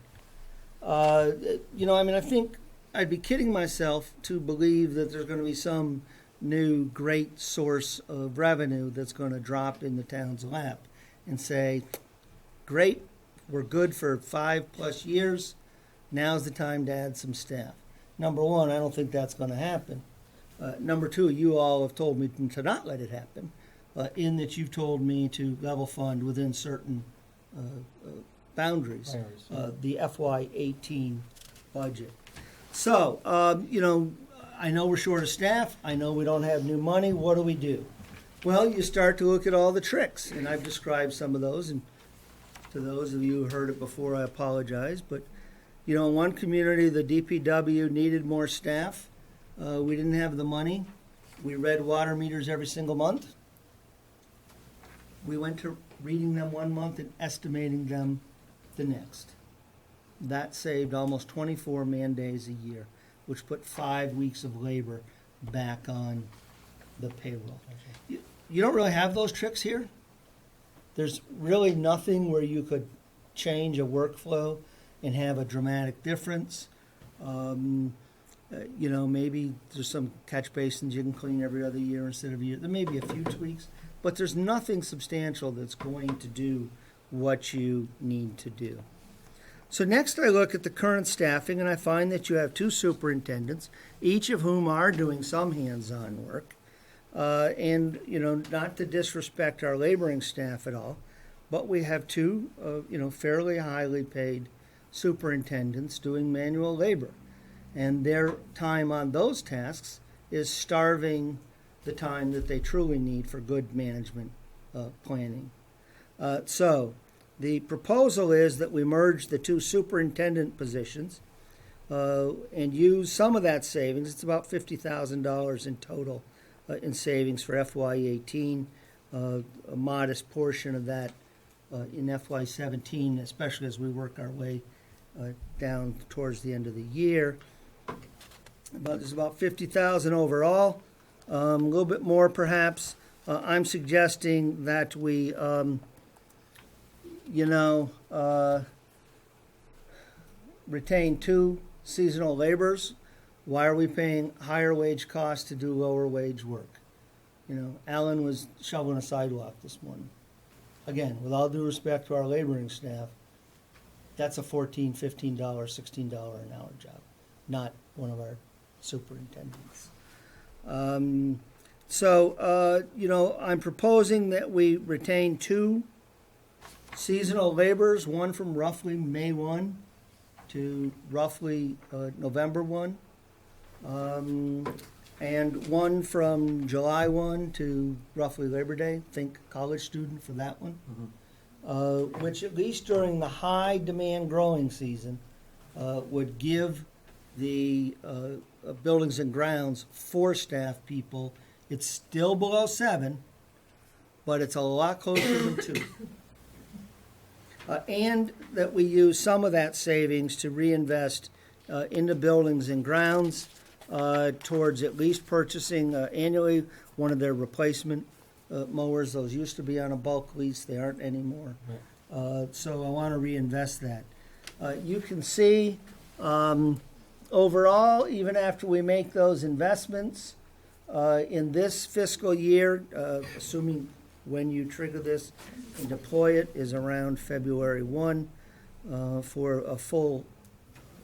I think I'd be kidding myself to believe that there's going to be some new great source of revenue that's going to drop in the town's lap and say, great, we're good for 5+ years, now's the time to add some staff. Number one, I don't think that's going to happen. Number two, you all have told me to not let it happen, in that you've told me to level fund within certain boundaries, the FY18 budget. So, I know we're short of staff. I know we don't have new money. What do? Well, you start to look at all the tricks, and I've described some of those, and to those of you who heard it before, I apologize, but in one community, the DPW needed more staff. We didn't have the money. We read water meters every single month. We went to reading them one month and estimating them the next. That saved almost 24 man days a year, which put 5 weeks of labor back on the payroll. You don't really have those tricks here. There's really nothing where you could change a workflow and have a dramatic difference. Maybe there's some catch basins you can clean every other year instead of a year. There may be a few tweaks, but there's nothing substantial that's going to do what you need to do. So next I look at the current staffing, and I find that you have 2 superintendents, each of whom are doing some hands-on work. Not to disrespect our laboring staff at all, but we have 2, fairly highly paid superintendents doing manual labor. And their time on those tasks is starving the time that they truly need for good management planning. So the proposal is that we merge the 2 superintendent positions and use some of that savings. It's about $50,000 in total in savings for FY18, a modest portion of that in FY17, especially as we work our way down towards the end of the year. There's about $50,000 overall, a little bit more perhaps. I'm suggesting that we, retain 2 seasonal laborers. Why are we paying higher wage costs to do lower wage work? Alan was shoveling a sidewalk this morning. Again, with all due respect to our laboring staff, that's a $14, $15, $16 an hour job, not one of our superintendents. I'm proposing that we retain 2 seasonal laborers, one from roughly May 1 to roughly November 1, and one from July 1 to roughly Labor Day. Think college student for that one. Which at least during the high demand growing season would give the buildings and grounds 4 staff people. It's still below 7, but it's a lot closer than 2. And that we use some of that savings to reinvest into buildings and grounds towards at least purchasing annually one of their replacement mowers. Those used to be on a bulk lease. They aren't anymore. So I want to reinvest that. You can see overall, even after we make those investments in this fiscal year, assuming when you trigger this and deploy it is around February 1, for a full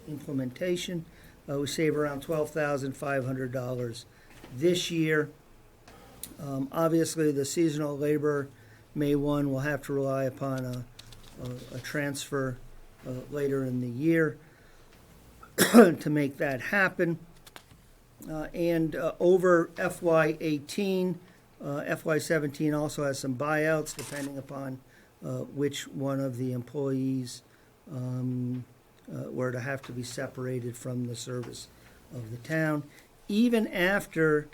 implementation. We save around $12,500 this year. Obviously, the seasonal labor, May 1, will have to rely upon a transfer later in the year to make that happen. And over FY18, FY17 also has some buyouts depending upon which one of the employees were to have to be separated from the service of the town. Even after,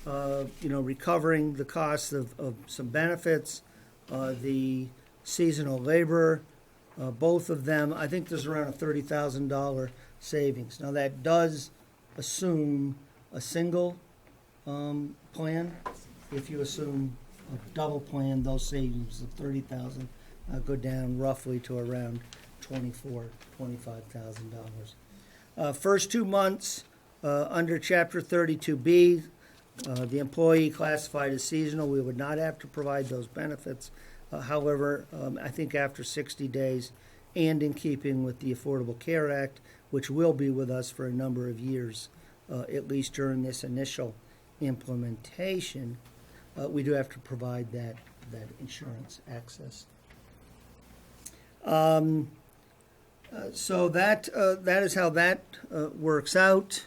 recovering the cost of some benefits, the seasonal laborer, both of them, I think there's around a $30,000 savings. Now, that does assume a single plan. If you assume a double plan, those savings of $30,000 go down roughly to around $25,000. First 2 months under Chapter 32B, the employee classified as seasonal, we would not have to provide those benefits. However, I think after 60 days, and in keeping with the Affordable Care Act, which will be with us for a number of years, at least during this initial implementation, we do have to provide that insurance access. So that is how that works out.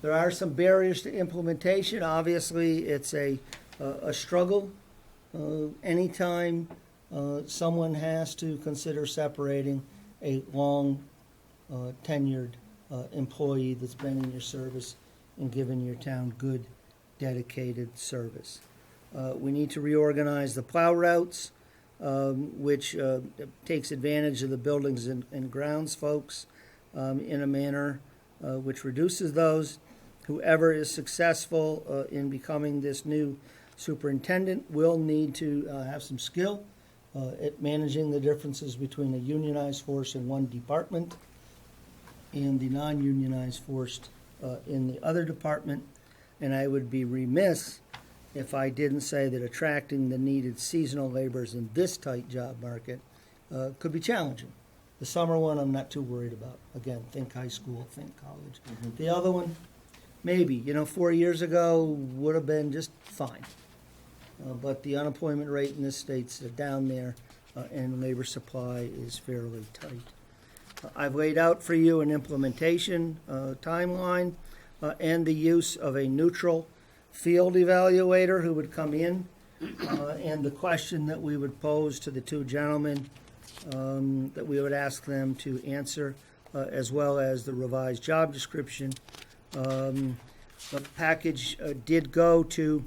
There are some barriers to implementation. Obviously, it's a struggle. Anytime someone has to consider separating a long tenured employee that's been in your service and given your town good, dedicated service. We need to reorganize the plow routes, which takes advantage of the buildings and grounds folks in a manner which reduces those. Whoever is successful in becoming this new superintendent will need to have some skill at managing the differences between a unionized force in one department and the non-unionized force in the other department. And I would be remiss if I didn't say that attracting the needed seasonal laborers in this tight job market could be challenging. The summer one I'm not too worried about. Again, think high school, think college. Mm-hmm. The other one, maybe. 4 years ago would have been just fine. But the unemployment rate in this state's down there, and labor supply is fairly tight. I've laid out for you an implementation timeline and the use of a neutral field evaluator who would come in, and the question that we would pose to the two gentlemen that we would ask them to answer, as well as the revised job description. The package did go to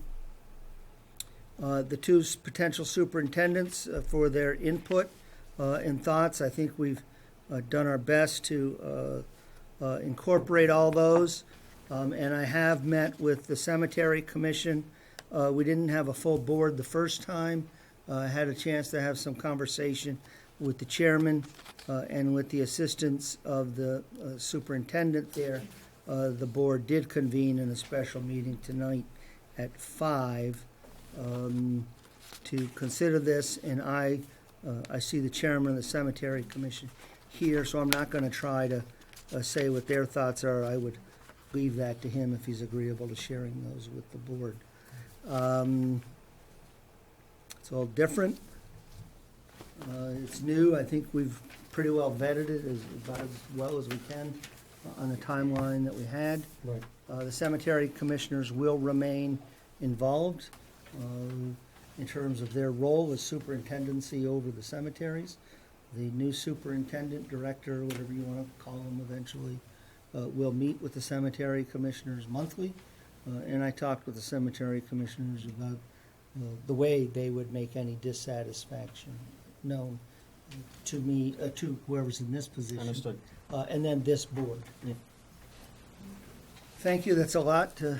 the two potential superintendents for their input and thoughts. I think we've done our best to incorporate all those. And I have met with the Cemetery Commission. We didn't have a full board the first time. I had a chance to have some conversation with the chairman and with the assistants of the superintendent there. The board did convene in a special meeting tonight at 5 to consider this, and I see the chairman of the Cemetery Commission here, so I'm not going to try to say what their thoughts are. I would leave that to him if he's agreeable to sharing those with the board. It's all different. It's new. I think we've pretty well vetted it about as well as we can on the timeline that we had. Right. The cemetery commissioners will remain involved in terms of their role as superintendency over the cemeteries. The new superintendent, director, whatever you want to call them eventually, will meet with the cemetery commissioners monthly. And I talked with the cemetery commissioners about the way they would make any dissatisfaction known to me, to whoever's in this position. Understood. And then this board. Yeah. Thank you. That's a lot to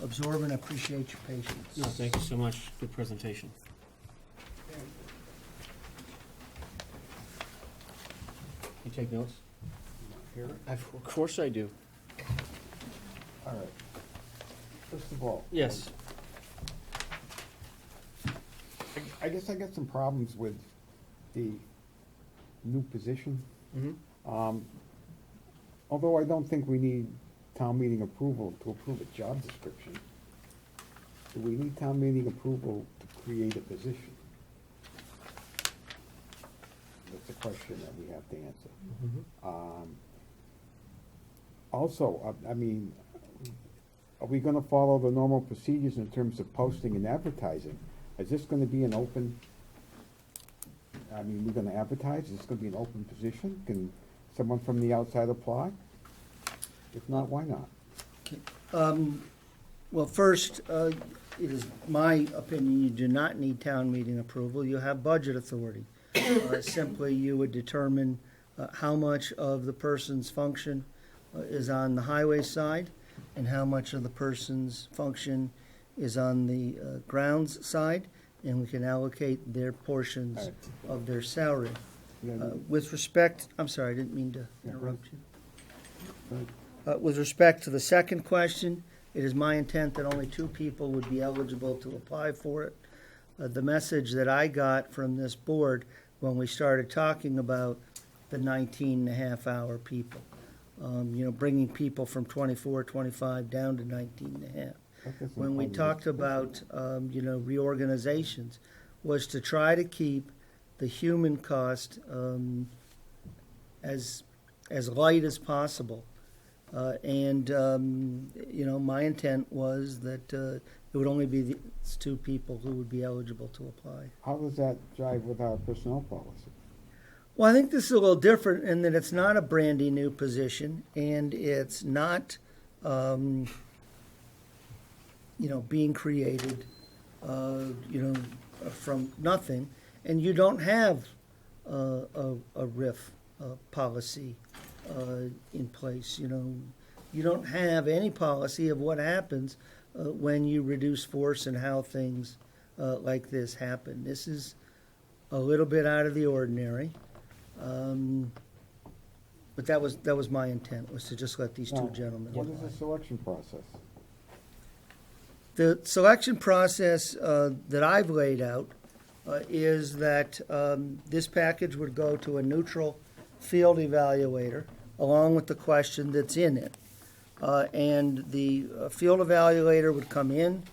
absorb, and I appreciate your patience. No, thank you so much. Good presentation. You take notes? Here? Of course I do. All right. First of all. Yes. I guess I got some problems with the new position. Mhm. Although I don't think we need town meeting approval to approve a job description, do we need town meeting approval to create a position? That's a question that we have to answer. Also, I mean, are we gonna follow the normal procedures in terms of posting and advertising? Is this gonna be an open, I mean, we're gonna advertise, is this gonna be an open position? Can someone from the outside apply? If not, why not? Well, first, it is my opinion, you do not need town meeting approval. You have budget authority. Simply, you would determine how much of the person's function is on the highway side and how much of the person's function is on the grounds side, and we can allocate their portions of their salary. With respect, I'm sorry, I didn't mean to interrupt you. With respect to the second question, it is my intent that only 2 people would be eligible to apply for it. The message that I got from this board when we started talking about the 19-and-a-half-hour people, bringing people from 24, 25 down to 19-and-a-half. When we talked about, reorganizations, was to try to keep the human cost as light as possible. My intent was that it would only be these 2 people who would be eligible to apply. How does that jive with our personnel policy? Well, I think this is a little different in that it's not a brandy new position, and it's not, being created, from nothing, and you don't have a RIF policy in place. You don't have any policy of what happens when you reduce force and how things like this happen. This is a little bit out of the ordinary, but that was my intent, was to just let these 2 gentlemen What is apply. the selection process? The selection process that I've laid out is that this package would go to a neutral field evaluator along with the question that's in it. And the field evaluator would come in,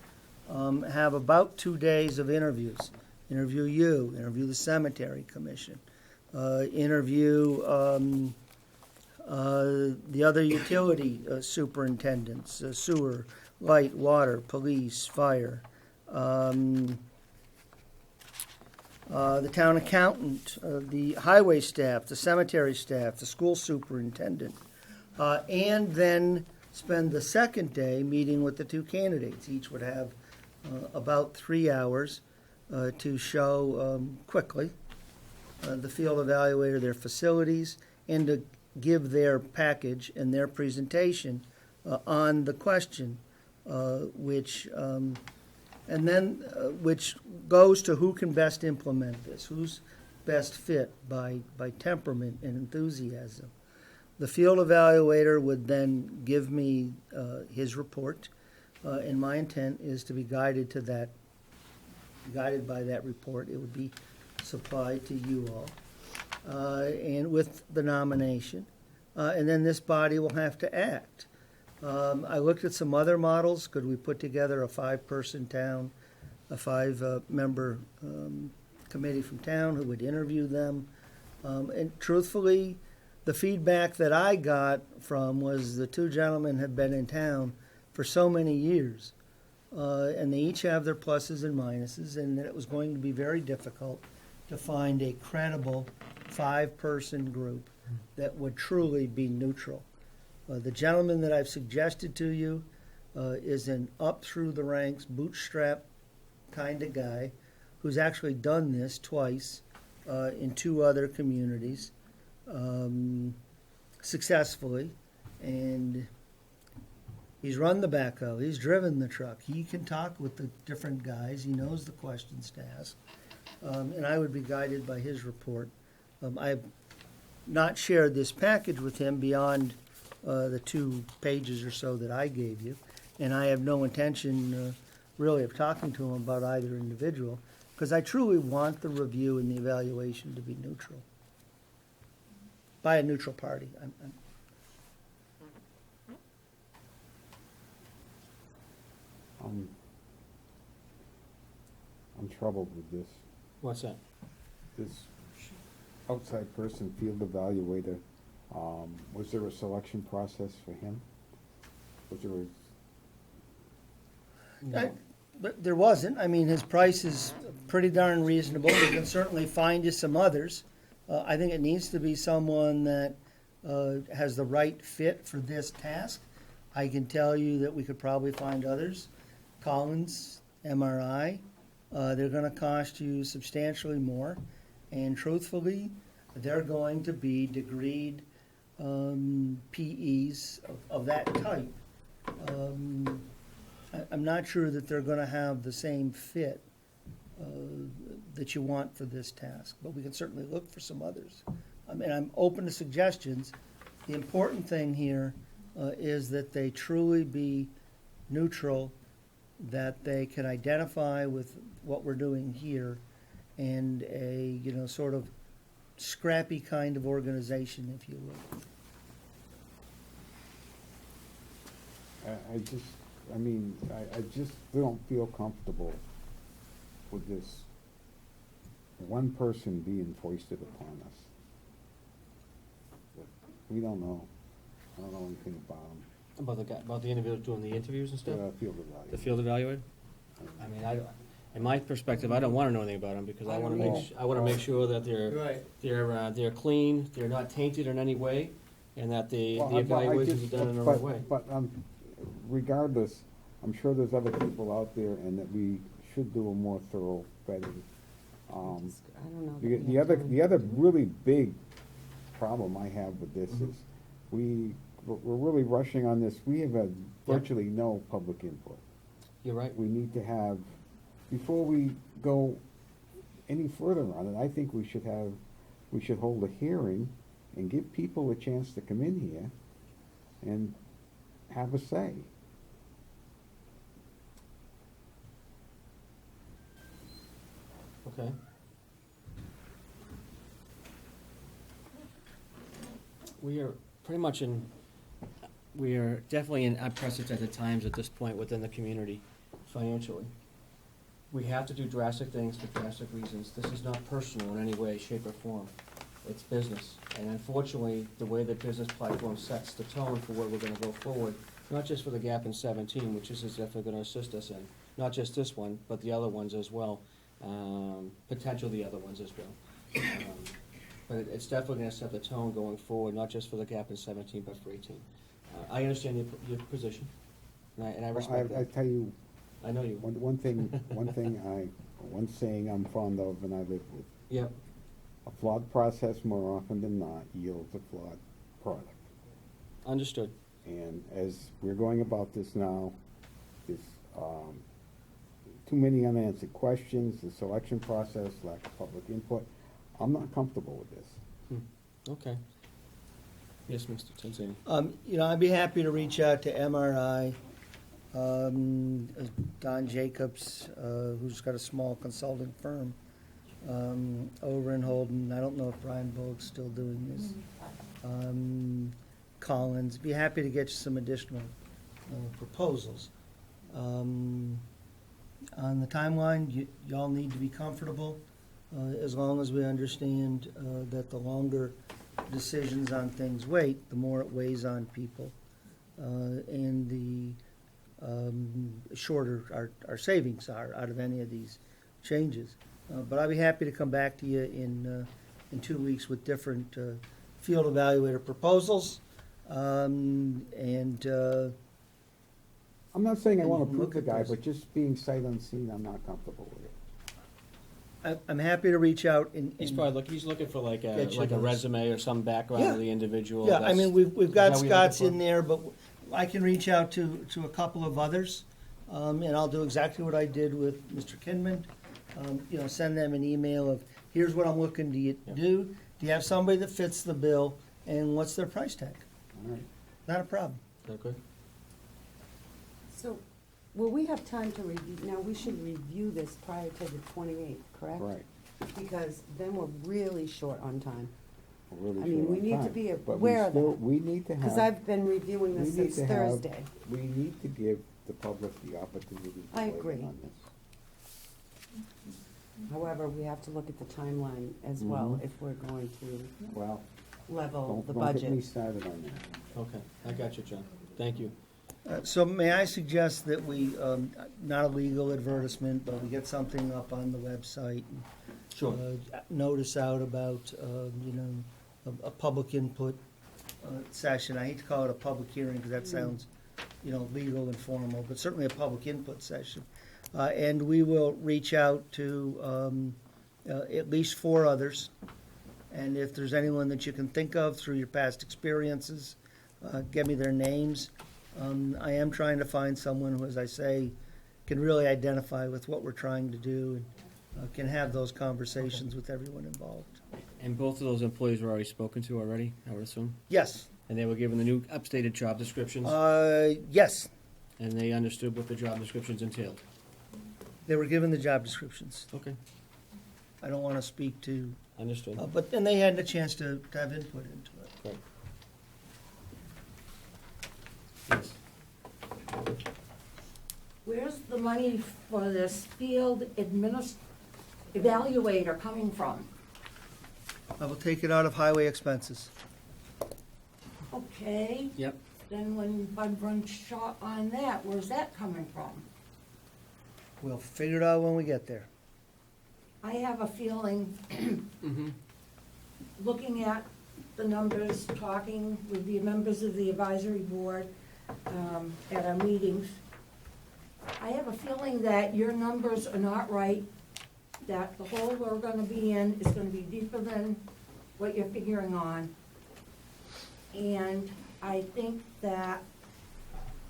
have about 2 days of interviews. Interview you, interview the cemetery commission, interview the other utility superintendents, sewer, light, water, police, fire, the town accountant, the highway staff, the cemetery staff, the school superintendent, and then spend the second day meeting with the 2 candidates. Each would have about 3 hours to show quickly the field evaluator their facilities and to give their package and their presentation on the question, which goes to who can best implement this, who's best fit by temperament and enthusiasm. The field evaluator would then give me his report, and my intent is to be guided by that report. It would be supplied to you all, and with the nomination, and then this body will have to act. I looked at some other models. Could we put together a 5-person town, a 5-member committee from town who would interview them? And truthfully, the feedback that I got from was the 2 gentlemen have been in town for so many years, and they each have their pluses and minuses, and that it was going to be very difficult to find a credible 5-person group that would truly be neutral. The gentleman that I've suggested to you is an up-through-the-ranks, bootstrap kind of guy who's actually done this twice in 2 other communities successfully, and he's run the backhoe, he's driven the truck, he can talk with the different guys, he knows the questions to ask, and I would be guided by his report. I've not shared this package with him beyond the 2 pages or so that I gave you, and I have no intention really of talking to him about either individual, because I truly want the review and the evaluation to be neutral. by a neutral party. I'm troubled with this. What's that? This outside person, field evaluator, was there a selection process for him? Was there a, But there wasn't. I mean, his price is pretty darn reasonable. We can certainly find you some others. I think it needs to be someone that has the right fit for this task. I can tell you that we could probably find others. Collins, MRI, they're gonna cost you substantially more. And truthfully, they're going to be degreed PEs of that type. I'm not sure that they're gonna have the same fit that you want for this task, but we can certainly look for some others. I mean, I'm open to suggestions. The important thing here is that they truly be neutral, that they can identify with what we're doing here, and a, sort of scrappy kind of organization, if you will. I just don't feel comfortable with this one person being foisted upon us. We don't know. I don't know anything about him. About the individual doing the interviews and stuff? Field evaluator. The field evaluator? I mean, in my perspective, I don't wanna know anything about them, because I wanna make sure that they're clean, they're not tainted in any way, and that the evaluations are done in the right way. But regardless, I'm sure there's other people out there, and that we should do a more thorough vetting. I don't know. The other really big problem I have with this is we're really rushing on this. We have had virtually no public input. You're right. We need to have, before we go any further on it, I think we should hold a hearing and give people a chance to come in here and have a say. Okay. We are definitely in unprecedented times at this point within the community financially. We have to do drastic things for drastic reasons. This is not personal in any way, shape, or form. It's business. And unfortunately, the way the business platform sets the tone for where we're gonna go forward, not just for the gap in 17, which this is definitely gonna assist us in, not just this one, but the other ones as well, potentially the other ones as well. But it's definitely gonna set the tone going forward, not just for the gap in 17, but for 18. I understand your position, and I respect that. I tell you, I know you. one saying I'm fond of and I live with. Yep. A flawed process more often than not yields a flawed product. Understood. And as we're going about this now, there's too many unanswered questions, the selection process, lack of public input. I'm not comfortable with this. Okay. Yes, Mr. Tanzani. I'd be happy to reach out to MRI, Don Jacobs, who's got a small consulting firm over in Holden. I don't know if Brian Vogel's still doing this. Collins. Be happy to get you some additional proposals. On the timeline, y'all need to be comfortable, as long as we understand that the longer decisions on things wait, the more it weighs on people, and the shorter our savings are out of any of these changes. But I'd be happy to come back to you in 2 weeks with different field evaluator proposals, and I'm not saying I want to look prove the at guy, those. but just being sight unseen, I'm not comfortable with it. I'm happy to reach out and. He's probably he's looking for like Get you a those. resume or some background of the individual. Yeah, I mean, we've got Is that what you're Scott's looking in there, but I can reach out to a couple of others, and I'll do exactly what I did with Mr. Kinman. Send them an email of, here's what I'm looking to do. Do you have somebody that fits the bill, and what's their price tag? All right. Not a problem. Okay. So, will we have time to review, now we should review this prior to the 28th, correct? Right. Because then we're really short on time. really I short mean, we on need to time. be But aware of still- that. We need to have. Because I've been reviewing we this need since to have- Thursday. We need to give the public the opportunity to I weigh agree. in on this. However, we have to look at the timeline as well Mhm. if we're going to Well, level the don't get me budget. started on that. Okay, I got you, John. Thank you. So may I suggest that we, not a legal advertisement, but we get something up on the website? Sure. Notice out about, a public input session. I hate to call it a public hearing because that sounds, legal and formal, but certainly a public input session. And we will reach out to at least 4 others. And if there's anyone that you can think of through your past experiences, give me their names. I am trying to find someone who, as I say, can really identify with what we're trying to do and can have those conversations with everyone involved. And both of those employees were already spoken to already, I would assume? Yes, And they were given the new updated job descriptions? yes, And they understood what the job descriptions entailed? they were given the job descriptions. Okay, I don't want to speak to, understood. but then they had a chance to have input into it. Great. Yes. Where's the money for this field evaluator coming from? I will take it out of highway expenses. Okay, Yep. then when Bud runs short on that, where's that coming from? We'll figure it out when we get there. I have a feeling, Mm-hmm. looking at the numbers, talking with the members of the advisory board at our meetings, I have a feeling that your numbers are not right, that the hole we're gonna be in is gonna be deeper than what you're figuring on. And I think that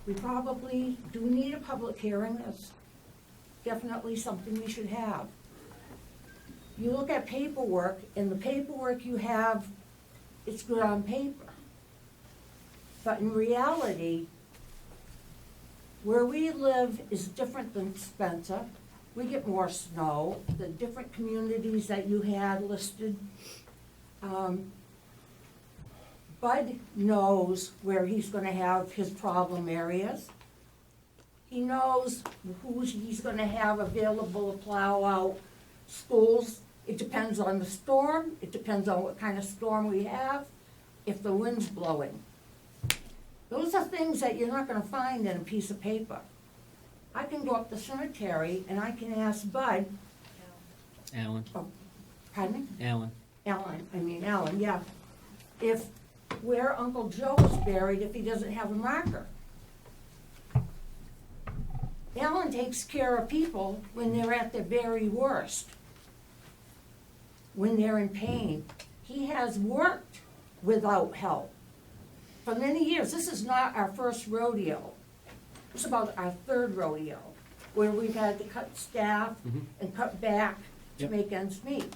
we probably do need a public hearing. That's definitely something we should have. You look at paperwork, and the paperwork you have, it's good on paper. But in reality, where we live is different than Spencer. We get more snow, the different communities that you had listed. Bud knows where he's gonna have his problem areas. He knows who he's gonna have available to plow out schools. It depends on the storm, it depends on what kind of storm we have, if the wind's blowing. Those are things that you're not gonna find in a piece of paper. I can go up the cemetery and I can ask Bud, Alan, pardon me? Alan. Alan, yeah, if where Uncle Joe is buried, if he doesn't have a marker. Alan takes care of people when they're at their very worst, when they're in pain. He has worked without help for many years. This is not our first rodeo. It's about our 3rd rodeo, where we've had to cut staff and cut back to Yep. make ends meet.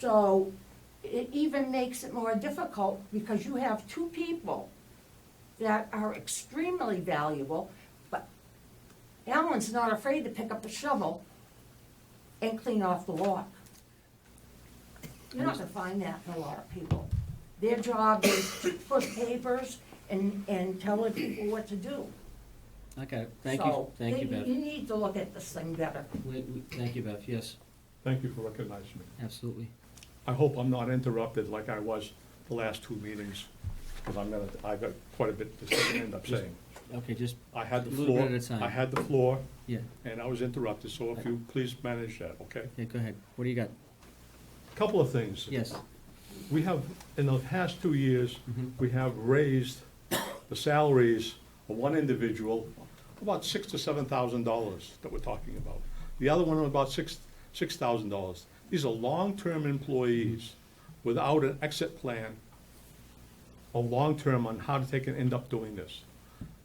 So it even makes it more difficult because you have 2 people that are extremely valuable, but Alan's not afraid to pick up a shovel and clean off the walk. You're not gonna find that in a lot of people. Their job is to push papers and tell the people what to do. Okay, thank So, you, Bev. You need to look at this thing better. Thank you, Bev, yes, Thank you for recognizing me. absolutely. I hope I'm not interrupted like I was the last 2 meetings, because I've got quite a bit to say and end up saying. Okay, just I had the a little floor. bit at a time. I had the floor, Yeah, and I was interrupted, so if you please manage that, okay? yeah, go ahead. What do you got? Couple of things. Yes. We have, in the past 2 years, Mhm. we have raised the salaries of one individual about $6,000 to $7,000 that we're talking about. The other one about $6,000. These are long-term employees without an exit plan or long-term on how to end up doing this.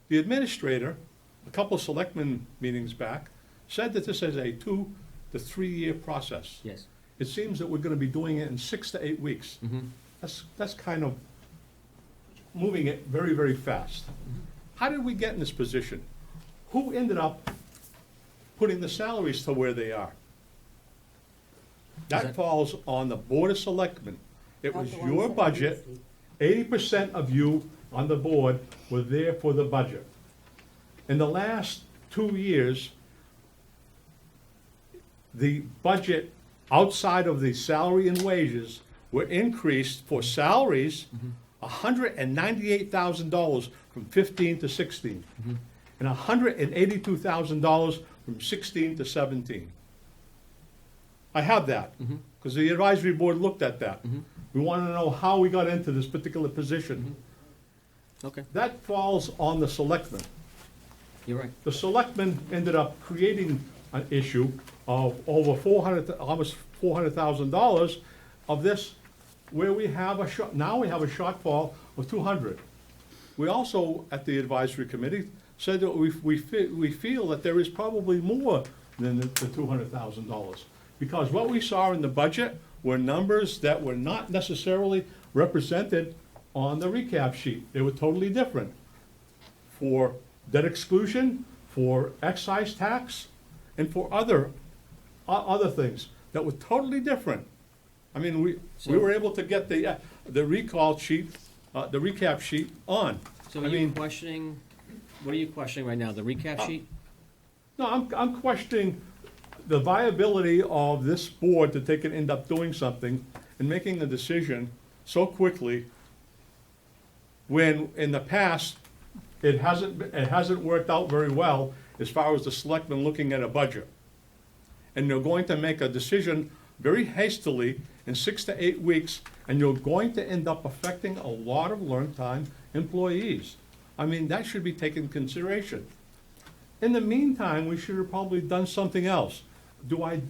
The administrator, a couple of selectmen meetings back, said that this is a 2 to 3 year process. Yes. It seems that we're gonna be doing it in 6 to 8 weeks. Mm-hmm. That's kind of moving it very, very fast. How did we get in this position? Who ended up putting the salaries to where they are? That falls on the Board of Selectmen It Not was the ones your that are budget. missing. 80% of you on the board were there for the budget. In the last 2 years, the budget outside of the salary and wages were increased for salaries, $198,000 from 15 to 16, and $182,000 from 16 to 17. I have that, because the advisory board looked at that. We want to know how we got into this particular position. Okay, That falls on the selectmen. you're right. The selectmen ended up creating an issue of over almost $400,000 of this, where we have now we have a shortfall of 200. We also, at the advisory committee, said that we feel that there is probably more than the $200,000. Because what we saw in the budget were numbers that were not necessarily represented on the recap sheet. They were totally different. For debt exclusion, for excise tax, and for other things that were totally different. I mean, we were able to get the recall sheet, the recap sheet on. So I are you mean, questioning, what are you questioning right now, the recap sheet? no, I'm questioning the viability of this board to end up doing something and making a decision so quickly when in the past, it hasn't worked out very well as far as the selectmen looking at a budget. And you're going to make a decision very hastily in 6 to 8 weeks, and you're going to end up affecting a lot of learned-time employees. I mean, that should be taken into consideration. In the meantime, we should have probably done something else. Do I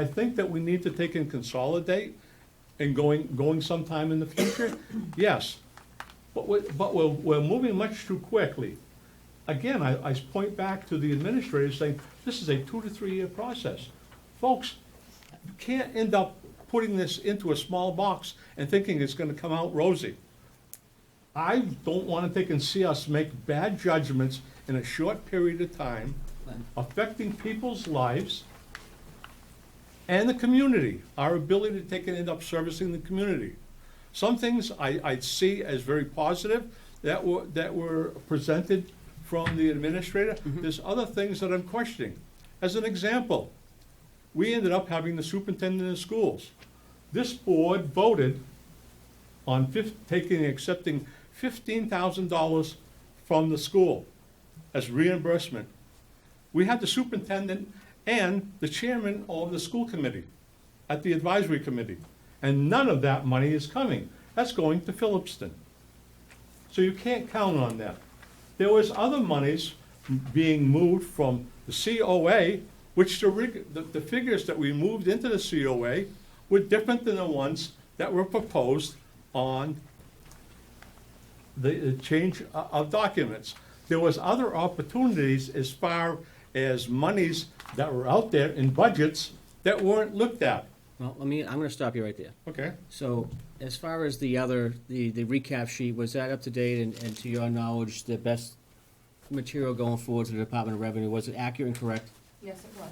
think that we need to take and consolidate and going sometime in the future? Yes. But we're moving much too quickly. Again, I point back to the administrators saying, this is a 2 to 3 year process. Folks, you can't end up putting this into a small box and thinking it's gonna come out rosy. I don't wanna take and see us make bad judgments in a short period of time, affecting people's lives and the community, our ability to take and end up servicing the community. Some things I see as very positive that were presented from the administrator. There's other things that I'm questioning. As an example, we ended up having the superintendent of schools. This board voted on accepting $15,000 from the school as reimbursement. We had the superintendent and the chairman of the school committee at the advisory committee. And none of that money is coming. That's going to Phillipston. So you can't count on that. There was other monies being moved from the COA, which the figures that we moved into the COA were different than the ones that were proposed on the change of documents. There was other opportunities as far as monies that were out there in budgets that weren't looked at. Well, I'm gonna stop you right there. Okay. So, as far as the recap sheet, was that up to date, and to your knowledge, the best material going forward to the Department of Revenue, was it accurate and correct? Yes, it was.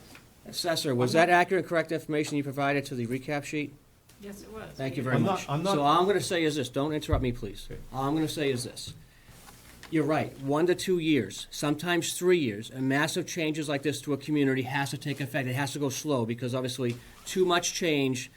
Assessor, was that accurate and correct information you provided to the recap sheet? Yes, it was. Thank you very I'm much. not- So all I'm gonna say is this, don't interrupt me, please. Okay. All I'm gonna say is this. You're right, 1 to 2 years, sometimes 3 years, and massive changes like this to a community has to take effect. It has to go slow, because obviously, too much change,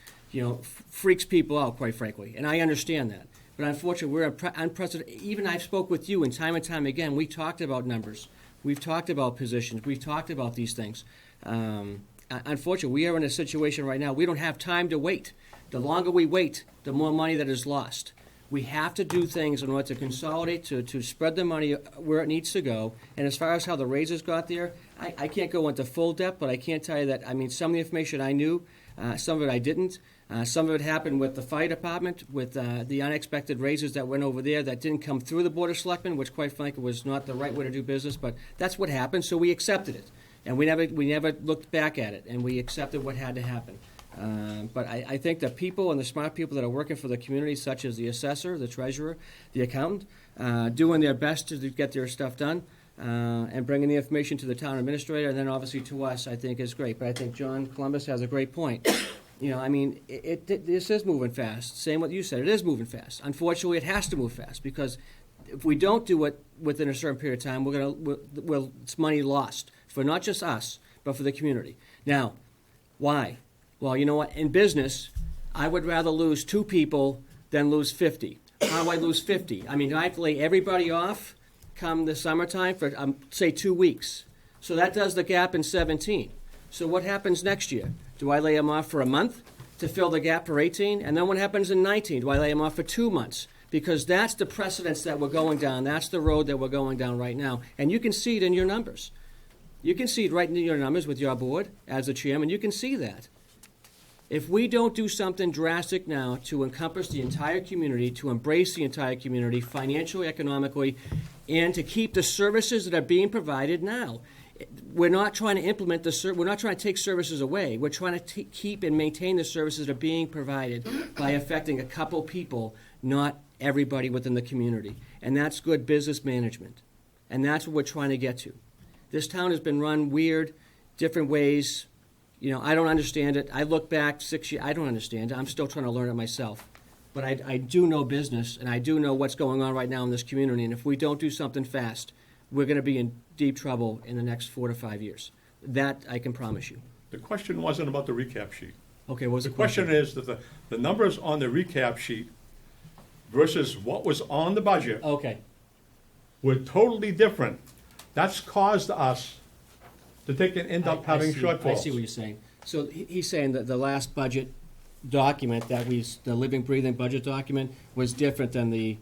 freaks people out, quite frankly, and I understand that. But unfortunately, we're unprecedented. Even I've spoke with you, and time again, we talked about numbers. We've talked about positions. We've talked about these things. Unfortunately, we are in a situation right now, we don't have time to wait. The longer we wait, the more money that is lost. We have to do things in order to consolidate, to spread the money where it needs to go. And as far as how the raises got there, I can't go into full depth, but I can't tell you that, some of the information I knew, some of it I didn't. Some of it happened with the fire department, with the unexpected raises that went over there that didn't come through the Board of Selectmen, which quite frankly was not the right way to do business, but that's what happened, so we accepted it. And we never looked back at it, and we accepted what had to happen. But I think the people and the smart people that are working for the community, such as the assessor, the treasurer, the accountant, doing their best to get their stuff done, and bringing the information to the town administrator, and then obviously to us, I think is great. But I think John Columbus has a great point. You know, I mean, this is moving fast. Same what you said, it is moving fast. Unfortunately, it has to move fast because if we don't do it within a certain period of time, it's money lost for not just us, but for the community. Now, why? Well, you know what? In business, I would rather lose 2 people than lose 50. How do I lose 50? I mean, do I have to lay everybody off come the summertime for, say, 2 weeks? So that does the gap in 17. So what happens next year? Do I lay them off for a month to fill the gap for 18? And then what happens in 19? Do I lay them off for 2 months? Because that's the precedence that we're going down. That's the road that we're going down right now. And you can see it in your numbers. You can see it right in your numbers with your board as the chairman. You can see that. If we don't do something drastic now to encompass the entire community, to embrace the entire community financially, economically, and to keep the services that are being provided now, we're not trying to implement we're not trying to take services away. We're trying to keep and maintain the services that are being provided by affecting a couple people, not everybody within the community. And that's good business management. And that's what we're trying to get to. This town has been run weird, different ways. You know, I don't understand it. I look back 6 years, I don't understand it. I'm still trying to learn it myself. But I do know business, and I do know what's going on right now in this community. And if we don't do something fast, we're going to be in deep trouble in the next 4 to 5 years. That I can promise you. The question wasn't about the recap sheet. Okay, what was The the question is that the numbers on the recap sheet versus what was on the budget Okay. were totally different. That's caused us to end up having shortfalls. I see what you're saying. So he's saying that the last budget document the living, breathing budget document was different than the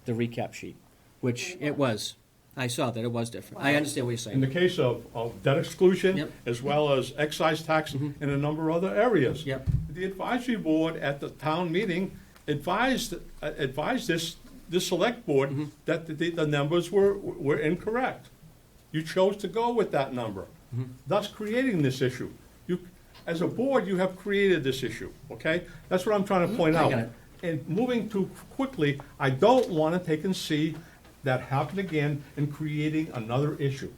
recap sheet, which it was. I saw that it was different. I understand what you're In the saying. case of debt exclusion, Yep. as well as excise tax and a number of other areas. Yep. The advisory board at the town meeting advised this select board that the numbers were incorrect. You chose to go with that number, thus creating this issue. As a board, you have created this issue, okay? That's what I'm trying to point out. got it. And moving too quickly, I don't want to take and see that happen again and creating another issue.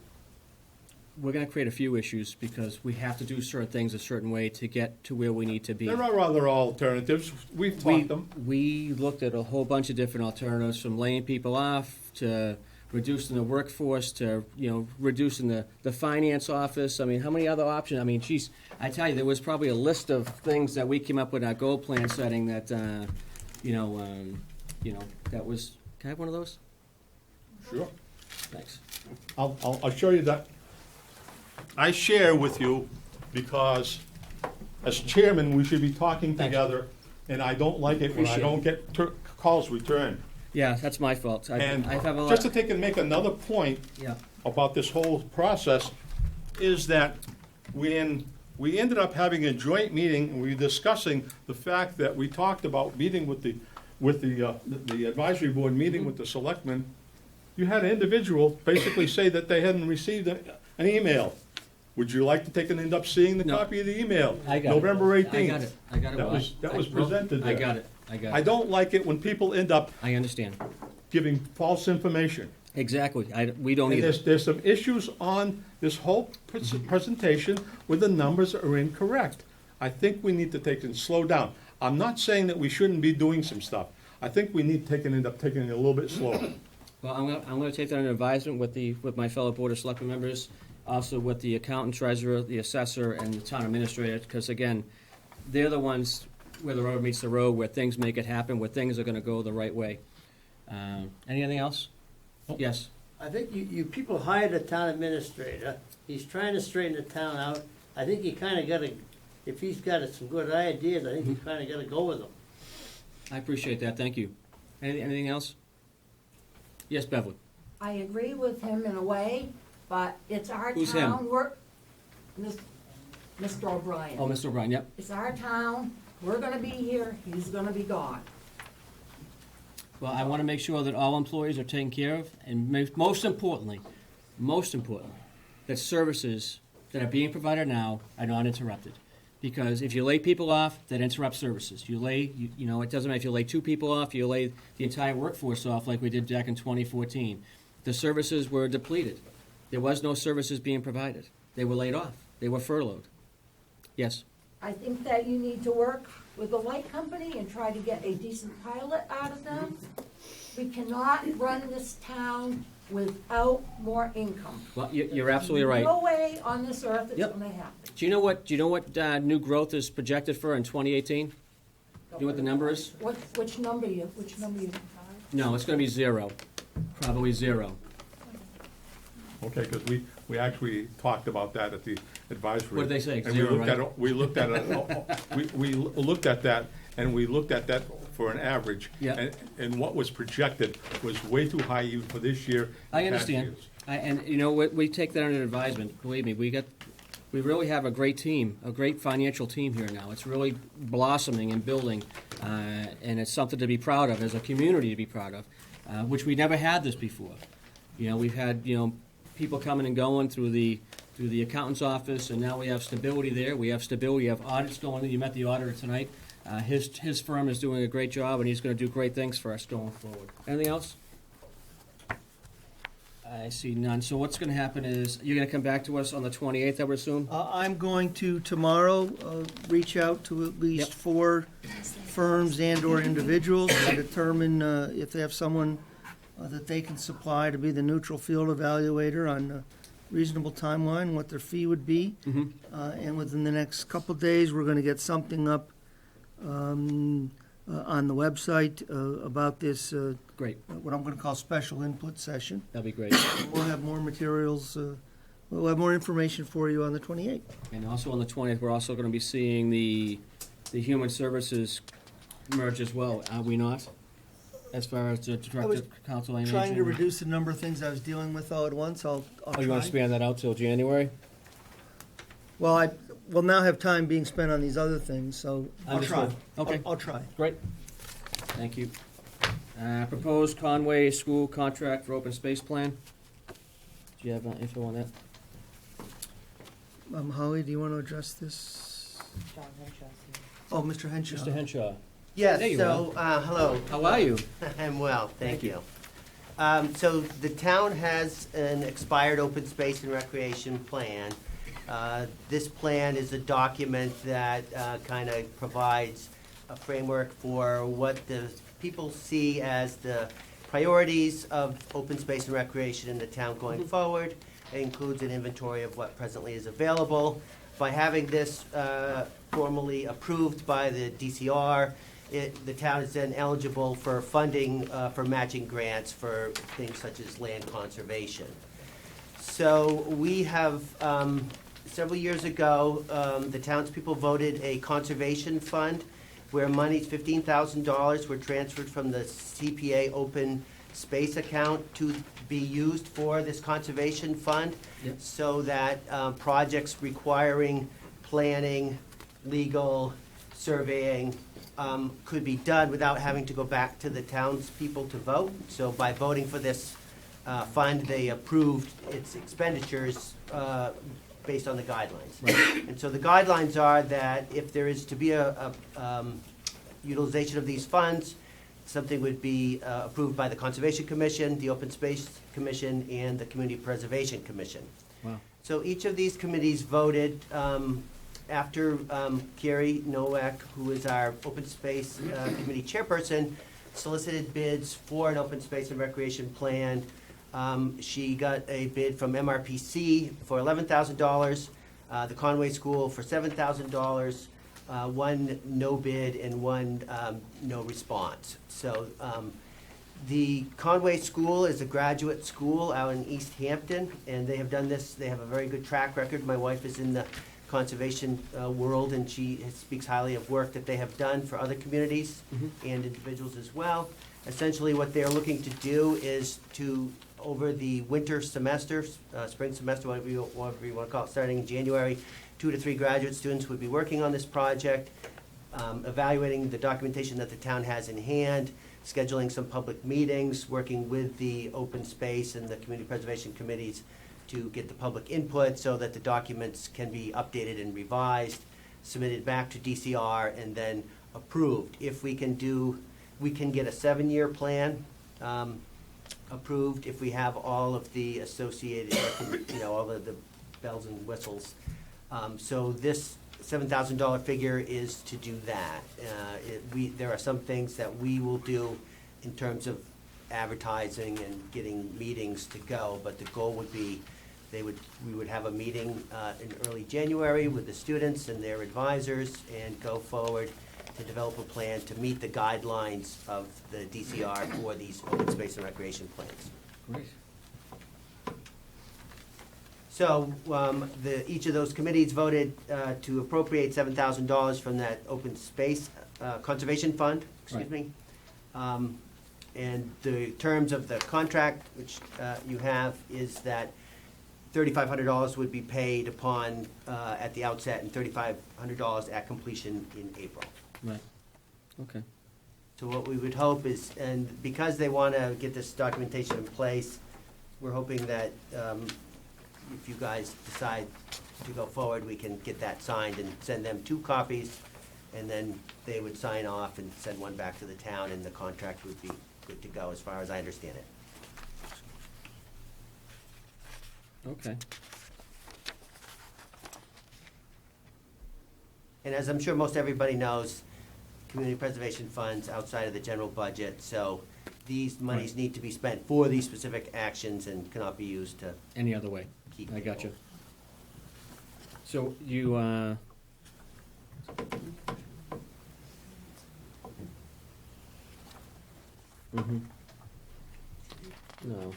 We're going to create a few issues because we have to do certain things a certain way to get to where we need to be. There are other alternatives. We've talked them. We looked at a whole bunch of different alternatives, from laying people off to reducing the workforce to, reducing the finance office. I mean, how many other options? I mean, geez, I tell you, there was probably a list of things that we came up with in our goal plan setting that, that was, can I have one of those? Sure. Thanks. I'll show you that. I share with you because as chairman, we should be talking Thanks. together, and I don't like it when I Appreciate don't get calls returned. Yeah, that's my fault. And I have a lot. just to take and make another point Yeah. about this whole process is that when we ended up having a joint meeting, and we were discussing the fact that we talked about meeting with the advisory board, meeting with the selectmen, you had an individual basically say that they hadn't received an email. Would you like to take and end up seeing the No. copy of the email? I got it. November 18th. I got it. I got it. That was presented there. I got it. I got it. I don't like it when people end up I understand. giving false information. Exactly. We don't And either. there's some issues on this whole presentation where the numbers are incorrect. I think we need to take and slow down. I'm not saying that we shouldn't be doing some stuff. I think we need to end up taking it a little bit slower. Well, I'm going to take that under advisement with my fellow Board of Selectmen members, also with the accountant, treasurer, the assessor, and the town administrator, because again, they're the ones where the rubber meets the road, where things make it happen, where things are going to go the right way. Anything else? Yes. I think you people hired a town administrator. He's trying to straighten the town out. I think you kind of got to, if he's got some good ideas, I think you kind of got to go with them. I appreciate that. Thank you. Anything else? Yes, Beverly. I agree with him in a way, but it's our Who's town. him? Mr. O'Brien. Oh, Mr. O'Brien, yep. It's our town. We're gonna be here. He's gonna be gone. Well, I want to make sure that all employees are taken care of, and most importantly, that services that are being provided now are not interrupted. Because if you lay people off, that interrupts services. It doesn't matter if you lay 2 people off, you lay the entire workforce off like we did back in 2014. The services were depleted. There was no services being provided. They were laid off. They were furloughed. Yes? I think that you need to work with the light company and try to get a decent pilot out of them. We cannot run this town without more income. Well, you're absolutely right. No way on this earth it's Yep. gonna happen. Do you know what new growth is projected for in 2018? Do you know what the number is? Which number you? No, it's gonna be zero, probably zero. Okay, because we actually talked about that at the advisory. What did they say? And Zero, we looked at it, we looked at that, and we looked at that for an average. Yeah. And what was projected was way too high even for this year. I and past understand. years. And You know, we take that under advisement, believe me, we really have a great team, a great financial team here now. It's really blossoming and building, and it's something to be proud of, as a community to be proud of, which we never had this before. You know, we've had, people coming and going through the accountant's office, and now we have stability there. We have stability, we have audits going. You met the auditor tonight. His firm is doing a great job, and he's gonna do great things for us going forward. Anything else? I see none. So what's gonna happen is, you're gonna come back to us on the 28th, I would assume? I'm going to tomorrow reach out to at least Yep. 4 firms and/or individuals to determine if they have someone that they can supply to be the neutral field evaluator on a reasonable timeline, what their fee would be. Mhm. And within the next couple days, we're going to get something up on the website about this, Great, what I'm going to call special input session. that'd be great. We'll have more materials, we'll have more information for you on the 28th. And also on the 20th, we're also gonna be seeing the Human Services merge as well, are we not? As far as the was Director, Council, and Trying to Aging? reduce the number of things I was dealing with all at once, I'll Oh, try. you wanna span that out till January? Well, I will now have time being spent on these other things, so I'll try. Understood. Okay. I'll try. Great. Thank you. Proposed Conway School contract for open space plan. Do you have info on that? Holly, do you want to address this? John Henshaw's here. Oh, Mr. Henshaw. Mr. Henshaw. There Yes, you so, hello. How are you? I'm well, thank Thank you. So the town has an expired open space and recreation plan. This plan is a document that kind of provides a framework for what the people see as the priorities of open space and recreation in the town going forward. It includes an inventory of what presently is available. By having this formally approved by the DCR, the town is then eligible for funding for matching grants for things such as land conservation. So we have, several years ago, the townspeople voted a conservation fund where monies, $15,000, were transferred from the CPA open space account to be used for this conservation fund. Yep. So that projects requiring planning, legal, surveying, could be done without having to go back to the townspeople to vote. So by voting for this fund, they approved its expenditures based on the guidelines. Right. And so the guidelines are that if there is to be a utilization of these funds, something would be approved by the Conservation Commission, the Open Space Commission, and the Community Preservation Commission. Wow. So each of these committees voted after Carrie Nowak, who is our Open Space Committee Chairperson, solicited bids for an open space and recreation plan. She got a bid from MRPC for $11,000, the Conway School for $7,000, one no bid and one no response. So the Conway School is a graduate school out in East Hampton, and they have done this, they have a very good track record. My wife is in the conservation world, and she speaks highly of work that they have done for other communities and individuals as well. Essentially, what they're looking to do is to, over the winter semester, spring semester, whatever you want to call it, starting in January, 2 to 3 graduate students would be working on this project, evaluating the documentation that the town has in hand, scheduling some public meetings, working with the open space and the community preservation committees to get the public input so that the documents can be updated and revised, submitted back to DCR, and then approved. If we can do, we can get a 7-year plan approved if we have all of the associated, all of the bells and whistles. So this $7,000 figure is to do that. There are some things that we will do in terms of advertising and getting meetings to go, but the goal would be we would have a meeting in early January with the students and their advisors and go forward to develop a plan to meet the guidelines of the DCR for these open space and recreation plans. Great. So, each of those committees voted to appropriate $7,000 from that open space conservation fund, excuse me. And the terms of the contract, which you have, is that $3,500 would be paid upon, at the outset, and $3,500 at completion in April. Right. Okay. So what we would hope is, and because they want to get this documentation in place, we're hoping that if you guys decide to go forward, we can get that signed and send them 2 copies, and then they would sign off and send one back to the town, and the contract would be good to go, as far as I understand it. Okay. And as I'm sure most everybody knows, community preservation funds outside of the general budget, so these monies need to be spent for these specific actions and cannot be used to Any other way? keep. I got you. So you, mm-hmm. No,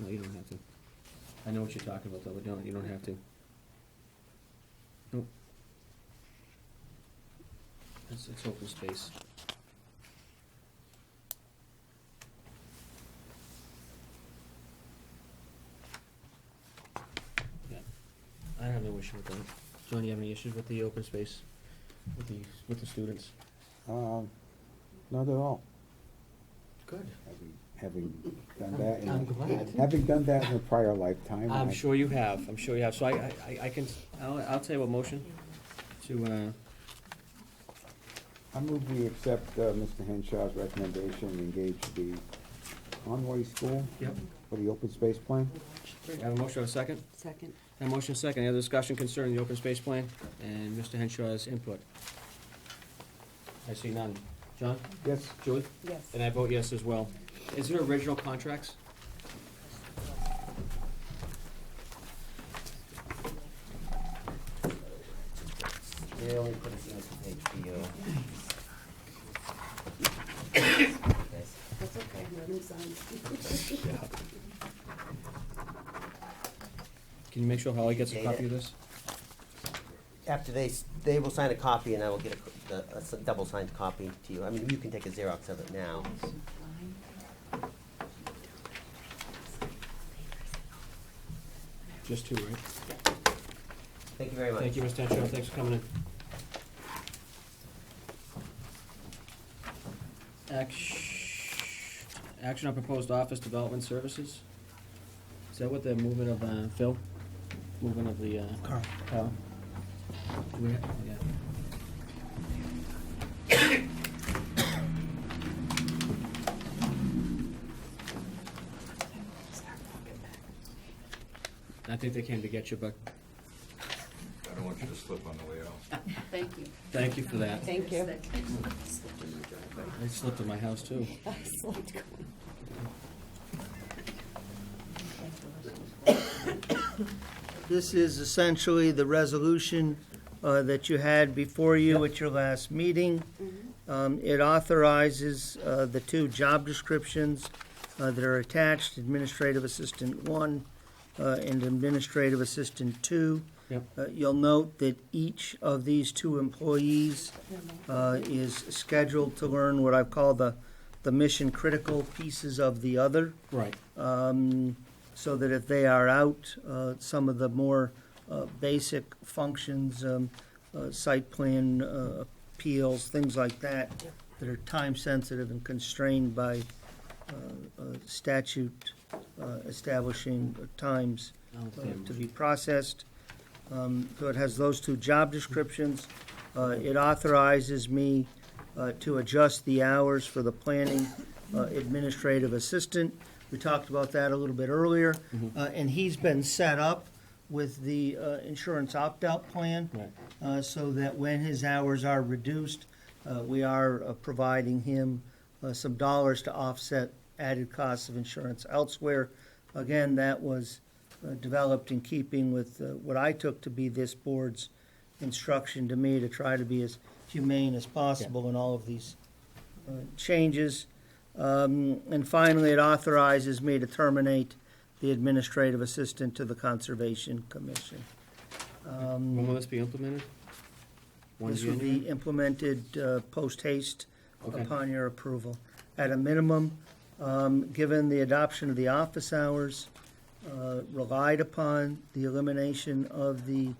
you don't have to. I know what you're talking about, though, but no, you don't have to. Nope. It's open space. Yeah, I have no issue with that. John, you have any issues with the open space, with the students? Not at all. Good. Having done that, I'm glad. having done that in a prior lifetime. I'm sure you have, so I'll tell you what motion to, I move we accept Mr. Henshaw's recommendation and engage the Conway School Yep. for the open space plan. I have a motion, have a second? Second. I have a motion, second, any other discussion concerning the open space plan and Mr. Henshaw's input? I see none. John? Yes. Julie? Yes. And I vote yes as well. Is there original contracts? They only put us in as HBO. That's okay, let him sign. Can you make sure Holly gets a copy of this? After they will sign a copy, and I will get a double-signed copy to you. I mean, you can take a Xerox of it now. Just 2, right? Thank you very much. Thank you, Mr. Henshaw, thanks for coming in. Action on proposed office development services? Is that what the movement of, Phil? Movement of the, Carl? Do we, yeah. I think they came to get you, but I don't want you to slip on the way out. Thank you. thank you for that. Thank you. I slipped in my house, too. I slipped. This is essentially the resolution that you had before you at your last meeting. It authorizes the 2 job descriptions that are attached, Administrative Assistant 1 and Administrative Assistant 2. Yep. You'll note that each of these 2 employees is scheduled to learn what I've called the mission-critical pieces of the other. Right. So that if they are out, some of the more basic functions, site plan appeals, things like that, that are time-sensitive and constrained by statute establishing times to be processed. So it has those 2 job descriptions. It authorizes me to adjust the hours for the planning administrative assistant. We talked about that a little bit earlier, and he's been set up with the insurance opt-out plan, so that when his hours are reduced, we are providing him some dollars to offset added costs of insurance elsewhere. Again, that was developed in keeping with what I took to be this board's instruction to me to try to be as humane as possible in all of these changes. And finally, it authorizes me to terminate the administrative assistant to the Conservation Commission. When will this be implemented? This will be implemented post haste Okay. upon your approval. At a minimum, given the adoption of the office hours, relied upon the elimination of the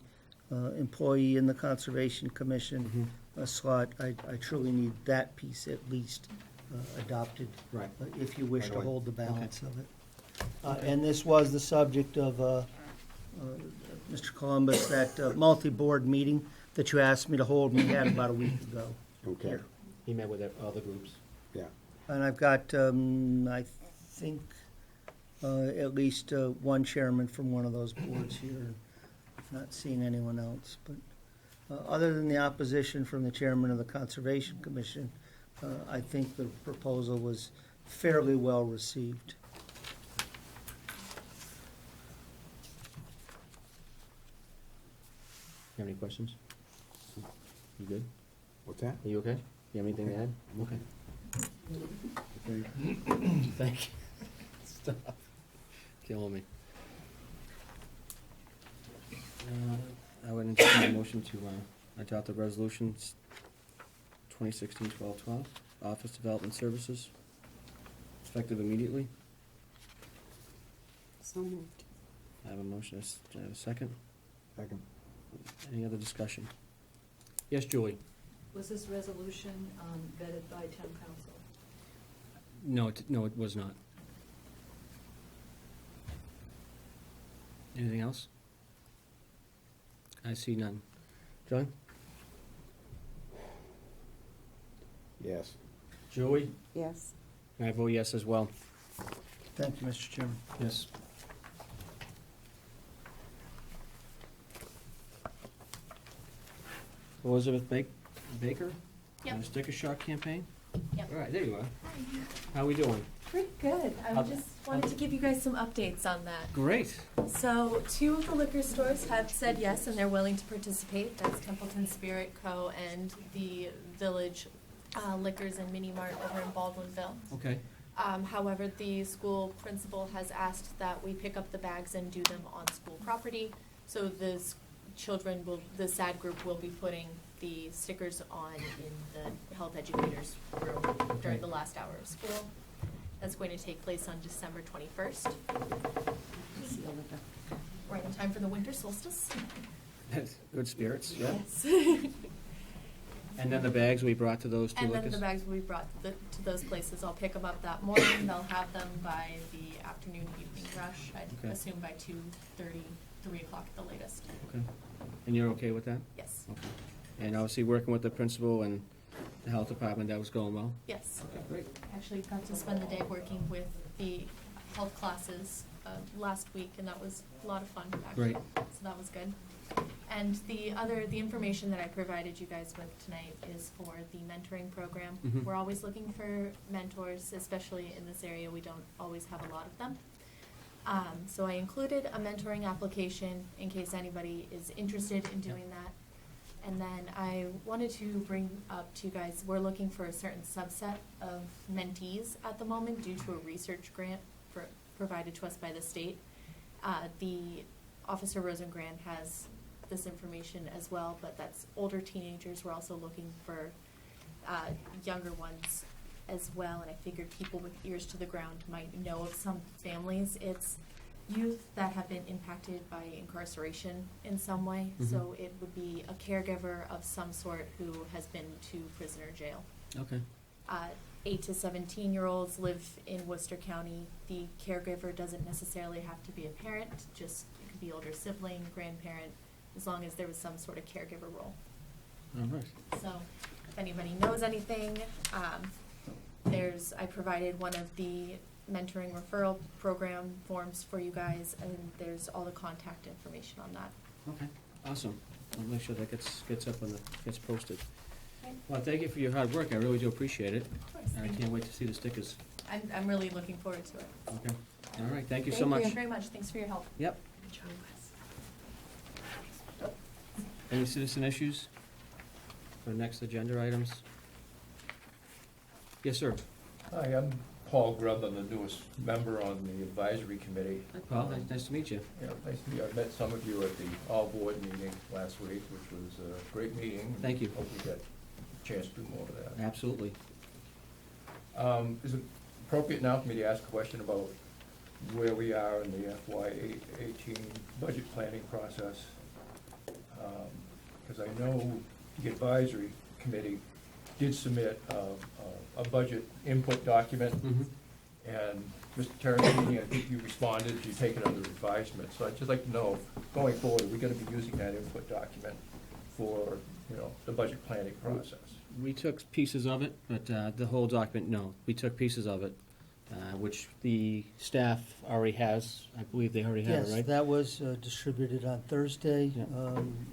employee in the Conservation Commission slot, I truly need that piece at least adopted. Right. If you wish Right to away. hold the balance of it. And this was the subject of Mr. Columbus, that multi-board meeting that you asked me to hold, we had about a week ago. Okay, Here. He met with all the groups. yeah. And I've got, I think, at least one chairman from one of those boards here. Not seeing anyone else, but other than the opposition from the chairman of the Conservation Commission, I think the proposal was fairly well received. You have any questions? You good? What's that? Are you okay? You have anything to add? Okay. Thank you. Stop. Killing me. I would entertain a motion to adopt the resolutions 2016-12-12, Office Development Services, effective immediately. So moved. I have a motion, do I have a second? Second. Any other discussion? Yes, Julie? Was this resolution vetted by town council? No, it was not. Anything else? I see none. John? Yes. Julie? Yes. And I vote yes as well. Thank you, Mr. Chairman. Yes. Elizabeth Baker? Yep. On the Sticker Shock campaign? Yep. All right, there you are. How we doing? Pretty good. I just wanted to give you guys some updates on that. Great. So 2 of the liquor stores have said yes and they're willing to participate. That's Templeton Spirit Co. and the Village Liquors and Mini Mart over in Baldwinville. Okay. However, the school principal has asked that we pick up the bags and do them on school property. So the SAD group will be putting the stickers on in the health educators room during the last hour of school. That's going to take place on December 21st. Right in time for the winter solstice. Good spirits, yeah. Yes. And then the bags we brought to those two And liquors? then the bags will be brought to those places. I'll pick them up that morning. They'll have them by the afternoon, evening rush. I'd Okay. assume by 2:30, 3 o'clock at the latest. Okay. And you're okay with that? Yes. Okay. And obviously working with the principal and the health department, that was going well? Yes. Okay, great. Actually got to spend the day working with the health classes last week, and that was a lot of fun, actually. Great. So that was good. And the information that I provided you guys with tonight is for the mentoring program. Mhm. We're always looking for mentors, especially in this area. We don't always have a lot of them. So I included a mentoring application in case anybody is interested in doing that. And then I wanted to bring up to you guys, we're looking for a certain subset of mentees at the moment due to a research grant provided to us by the state. The Officer Rosengren has this information as well, but that's older teenagers. We're also looking for younger ones as well, and I figured people with ears to the ground might know of some families. It's youth that have been impacted by incarceration in some way, so it would be a caregiver of some sort who has been to prisoner jail. Okay. 8 to 17-year-olds live in Worcester County. The caregiver doesn't necessarily have to be a parent, just it could be older sibling, grandparent, as long as there was some sort of caregiver role. All right. So if anybody knows anything, I provided one of the mentoring referral program forms for you guys, and there's all the contact information on that. Okay, awesome. I'll make sure that gets up and gets posted. Okay. Well, thank you for your hard work. I really do appreciate it. Of course, And I thank can't you. wait to see the stickers. I'm really looking forward to it. Okay. All right, thank you so much. Thank you very much, thanks for your help. Yep. Any citizen issues for next agenda items? Yes, sir. Hi, I'm Paul Grubb. I'm the newest member on the advisory committee. Hi, Paul. Nice to meet you. Yeah, nice to meet you. I met some of you at the all-board meeting last week, which was a great meeting. Thank you. Hope we get a chance to do more of that. Absolutely. Is it appropriate now for me to ask a question about where we are in the FY18 budget planning process? Because I know the advisory committee did submit a budget input document, and Mr. Terracini, I think you responded, you take it under advisement. So I'd just like to know, going forward, are we going to be using that input document for, the budget planning process? We took pieces of it, but the whole document, no. We took pieces of it, which the staff already has. I believe they already have it, Yes, right? that was distributed on Thursday. Yeah.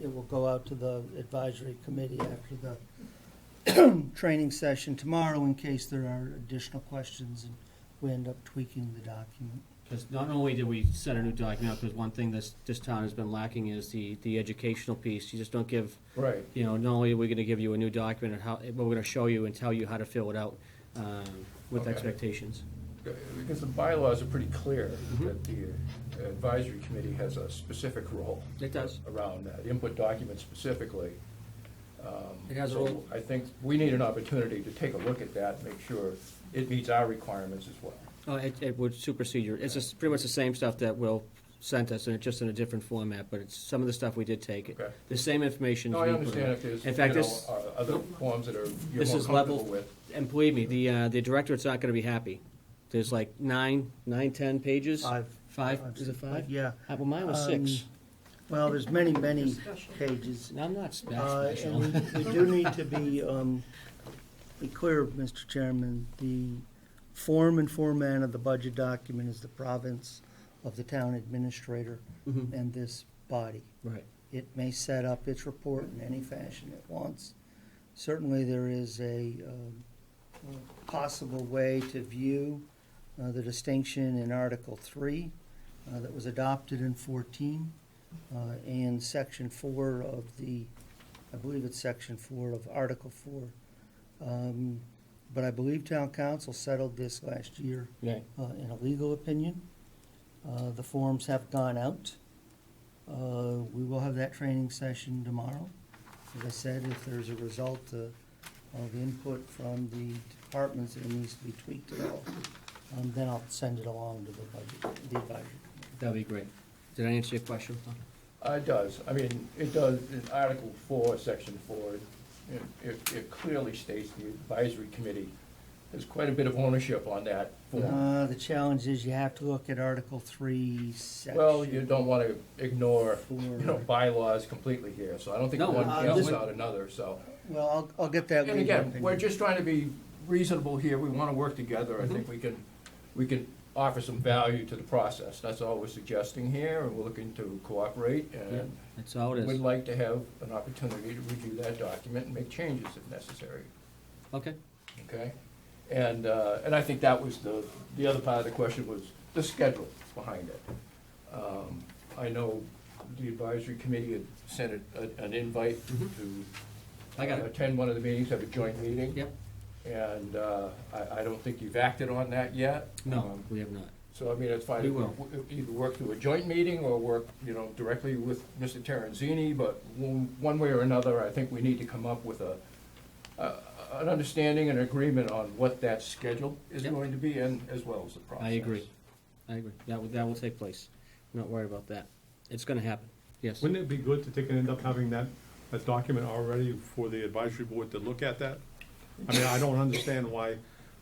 It will go out to the advisory committee after the training session tomorrow in case there are additional questions and we end up tweaking the document. Because not only did we set a new document up, because one thing this town has been lacking is the educational piece. You just don't give, Right. not only are we gonna give you a new document, but we're gonna show you and tell you how to fill it out with Okay. expectations. Because the bylaws are pretty clear that the advisory committee has a specific role. It does. Around that, input document specifically. It has a So role. I think we need an opportunity to take a look at that, and make sure it meets our requirements as well. Oh, it would supersede your, it's just pretty much the same stuff that Will sent us, and it's just in a different format, but it's, some of the stuff we did take. Okay. The same information. No, I understand if there's, In fact, this, other forms that are, you're this more is comfortable level, with. and believe me, the directorate's not gonna be happy. There's like 10 pages? Five, is it five? Yeah. Well, mine was 6. Well, there's many pages. I'm not And special. we do need to be clear, Mr. Chairman, the form and format of the budget document is the province of the town administrator and this body. Right. It may set up its report in any fashion it wants. Certainly, there is a possible way to view the distinction in Article 3 that was adopted in 14 and Section 4 of I believe it's Section 4 of Article 4. But I believe town council settled this last year Right. in a legal opinion. The forms have gone out. We will have that training session tomorrow. As I said, if there's a result of input from the departments that needs to be tweaked at all, then I'll send it along to the advisory committee. That'd be great. Did I answer your question, Tom? It does. I mean, it does, in Article 4, Section 4, it clearly states the advisory committee has quite a bit of ownership on that form. The challenge is you have to look at Article 3, Section. Well, you don't want to ignore, 4. bylaws completely here, so I don't think No, one cancels this- out another, so. Well, I'll get that And legal again, opinion. we're just trying to be reasonable here, we want to work together, I think we can offer some value to the process, that's all we're suggesting here, and we're looking to cooperate, and That's all it we'd is. like to have an opportunity to review that document and make changes if necessary, Okay. okay? And I think that was the other part of the question was the schedule behind it. I know the advisory committee had sent an invite to I got it. attend one of the meetings, have a joint meeting. Yep. And I don't think you've acted on that yet. No, we have not. So, I mean, it's fine. We will. Either work through a joint meeting or work, directly with Mr. Terracini, but one way or another, I think we need to come up with an understanding and agreement on what that schedule is Yep. going to be, and as well as the process. I agree. That will take place. I'm not worried about that. It's gonna happen. Yes. Wouldn't it be good to end up having that document already for the advisory board to look at that? I mean, I don't understand why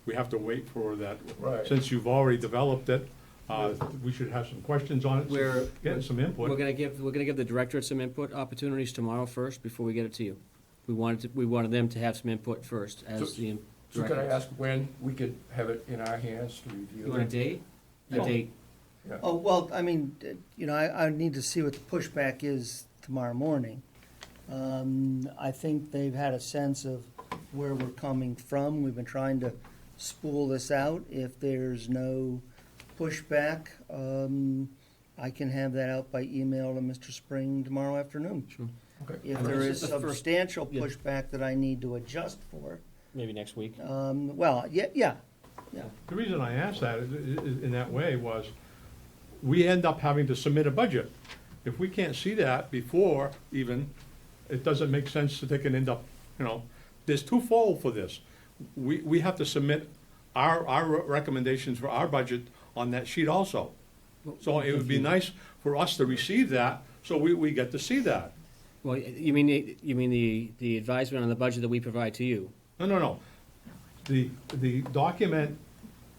we have to wait for that. Right. Since you've already developed it, we should have some questions on it, We're- get some input. We're gonna give the directorate some input opportunities tomorrow first, before we get it to you. We wanted them to have some input first, as So- the So could I ask when we could have it in our hands to review? You want a date? A Yeah. date? Yeah. Oh, well, I mean, I need to see what the pushback is tomorrow morning. I think they've had a sense of where we're coming from. We've been trying to spool this out. If there's no pushback, I can have that out by email to Mr. Spring tomorrow afternoon. Sure. Okay. If I mean, there this is is the first- substantial yeah. pushback that I need to adjust for, Maybe next week. well, yeah. The reason I asked that in that way was, we end up having to submit a budget. If we can't see that before even, it doesn't make sense that they can end up, there's twofold for this. We have to submit our recommendations for our budget on that sheet also. So it would be nice for us to receive that, so we get to see that. Well, you mean the advisement on the budget that we provide to you? No. The document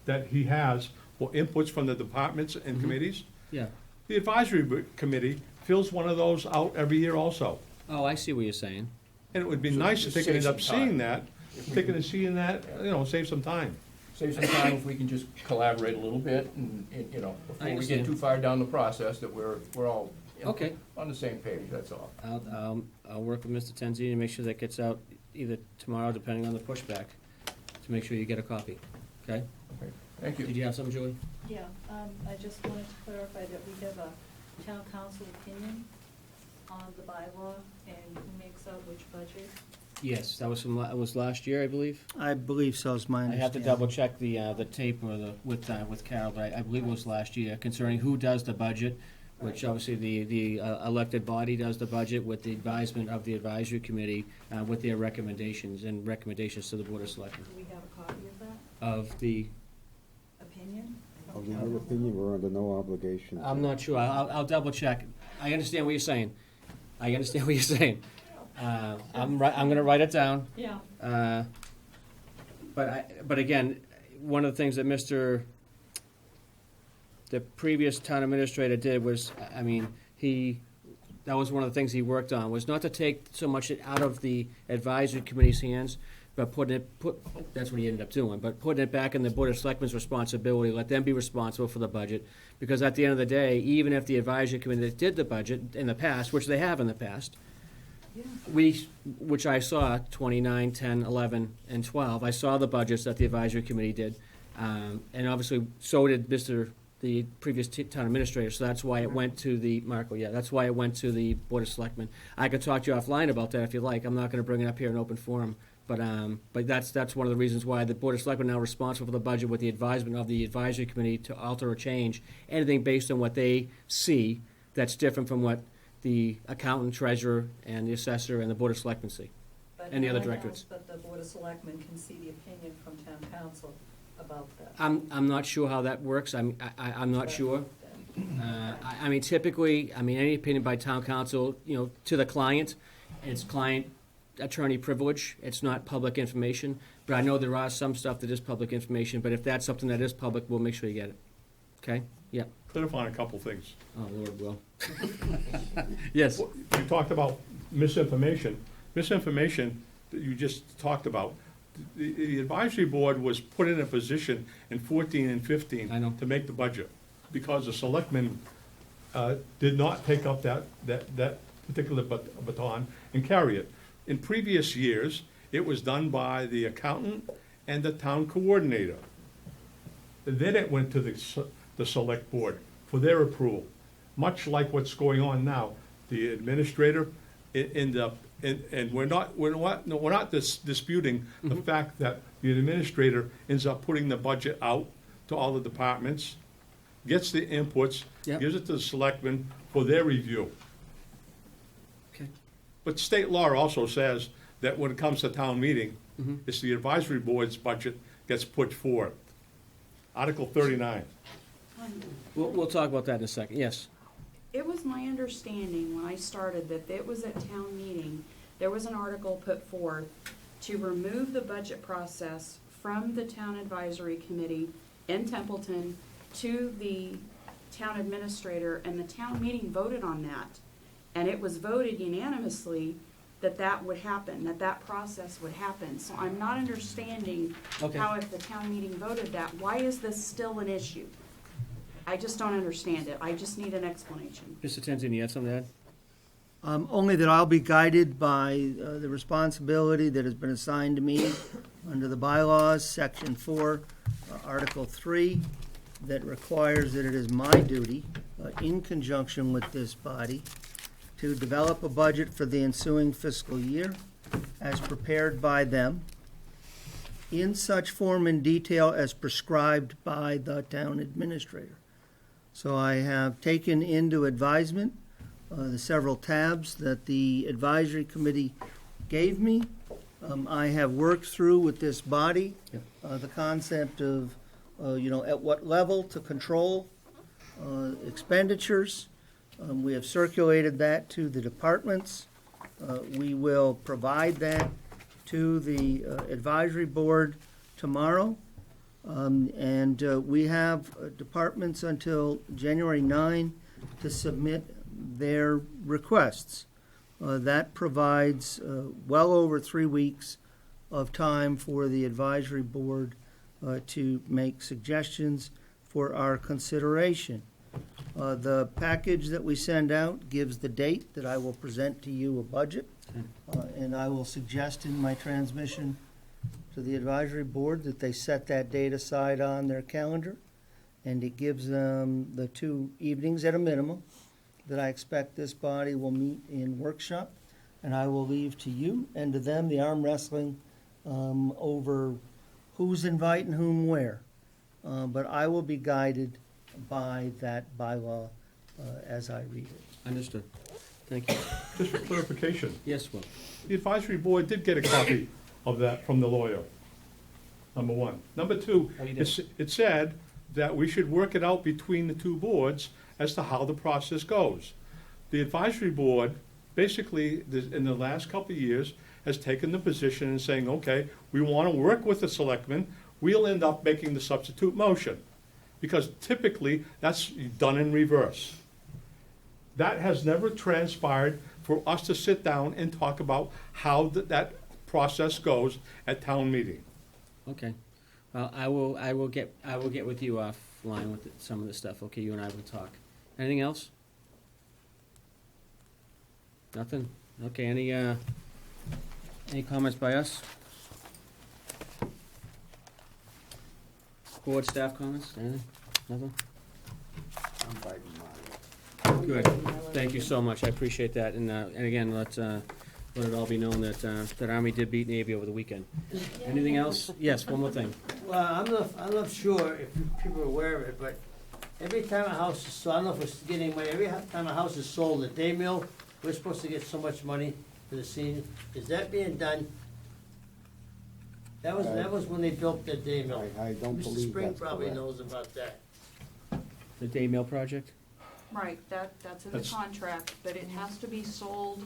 that he has for inputs from the departments and committees, Yeah. the advisory committee fills one of those out every year also. Oh, I see what you're saying. And it would be So nice if just they could end save up some time. seeing that, save some time. Save some time if we can just collaborate a little bit and, before we understand. get too far down the process, that we're all Okay. on the same page, that's all. I'll work with Mr. Tenzi and make sure that gets out either tomorrow, depending on the pushback, to make sure you get a copy. Okay? Okay, thank Did you. you have something, Julie? Yeah, I just wanted to clarify that we have a town council opinion on the bylaw and who makes out which budget. Yes, that was it was last year, I believe. I believe so is my I understanding. have to double check the tape or with Carol, but I believe it was last year concerning who does the budget, which obviously the elected body does the budget with the advisement of the advisory committee with their recommendations to the Board of Selectmen Do we have a copy of that of the. opinion? I Of don't the have other one. opinion, we're under no obligation. I'm not sure. I'll double check. I understand what you're saying. I'm gonna write it down. Yeah. But again, one of the things that the previous town administrator did was, that was one of the things he worked on, was not to take so much out of the advisory committee's hands, but that's what he ended up doing, but putting it back in the Board of Selectmen's responsibility, let them be responsible for the budget, because at the end of the day, even if the advisory committee did the budget in the past, which they have in the past, which I saw, 29, 10, 11, and 12, I saw the budgets that the advisory committee did, and obviously, so did the previous town administrator, so that's why it went to that's why it went to the Board of Selectmen. I could talk to you offline about that if you like, I'm not gonna bring it up here in open forum, but that's one of the reasons why the Board of Selectmen are now responsible for the budget with the advisement of the advisory committee to alter or change anything based on what they see that's different from what the accountant, treasurer, and the assessor and the Board of Selectmen see. But And the other no one directorates. else but the Board of Selectmen can see the opinion from town council about that. I'm not sure how that works, I'm not sure. Typically, any opinion by town council, to the client, it's client attorney privilege, it's not public information, but I know there are some stuff that is public information, but if that's something that is public, we'll make sure you get it. Okay? Yeah. Clarify a couple things. Oh, Lord, will. Yes. You talked about misinformation. Misinformation that you just talked about. The advisory board was put in a position in 14 and 15 I know. to make the budget, because the selectmen did not take up that particular baton and carry it. In previous years, it was done by the accountant and the town coordinator. Then it went to the select board for their approval. Much like what's going on now, the administrator and we're not disputing the fact that the administrator ends up putting the budget out to all the departments, gets the inputs, Yep. gives it to the selectmen for their review. Okay. But state law also says that when it comes to town meeting, it's the advisory board's budget gets put forth. Article 39. We'll talk about that in a second, yes. It was my understanding when I started that it was at town meeting, there was an article put forth to remove the budget process from the town advisory committee in Templeton to the town administrator, and the town meeting voted on that. And it was voted unanimously that would happen, that process would happen. So I'm not understanding Okay. how, if the town meeting voted that, why is this still an issue? I just don't understand it. I just need an explanation. Mr. Tenzini, you have something to add? Only that I'll be guided by the responsibility that has been assigned to me under the bylaws, Section 4, Article 3, that requires that it is my duty, in conjunction with this body, to develop a budget for the ensuing fiscal year as prepared by them in such form and detail as prescribed by the town administrator. So I have taken into advisement the several tabs that the advisory committee gave me. I have worked through with this body the concept of, at what level to control expenditures. We have circulated that to the departments. We will provide that to the advisory board tomorrow. And we have departments until January 9 to submit their requests. That provides well over 3 weeks of time for the advisory board to make suggestions for our consideration. The package that we send out gives the date that I will present to you a budget, and I will suggest in my transmission to the advisory board that they set that date aside on their calendar, and it gives them the 2 evenings at a minimum that I expect this body will meet in workshop, and I will leave to you and to them the arm wrestling over who's inviting whom where. But I will be guided by that bylaw as I read it. Understood. Thank you. Just for clarification, Yes, Will. the advisory board did get a copy of that from the lawyer, number one. Number two, Oh, you did? it said that we should work it out between the two boards as to how the process goes. The advisory board, basically, in the last couple of years, has taken the position and saying, okay, we want to work with the selectmen, we'll end up making the substitute motion. Because typically, that's done in reverse. That has never transpired for us to sit down and talk about how that process goes at town meeting. Okay. Well, I will get with you offline with some of the stuff. Okay, you and I will talk. Anything else? Nothing? Okay, any comments by us? Board staff comments? Anything? Nothing? I'm biting mine. Good. Thank you so much. I appreciate that. And again, let it all be known that Army did beat Navy over the weekend. Anything else? Yes, one more thing. Well, I'm not sure if people are aware of it, but every time a house is sold, I don't know if it's getting money, every time a house is sold, the day mill, we're supposed to get so much money for the senior. Is that being done? That was when they built the day mill. I don't Mr. believe Spring that's probably correct. knows about that. The day mail project? Right, that's in the That's- contract, but it has to be sold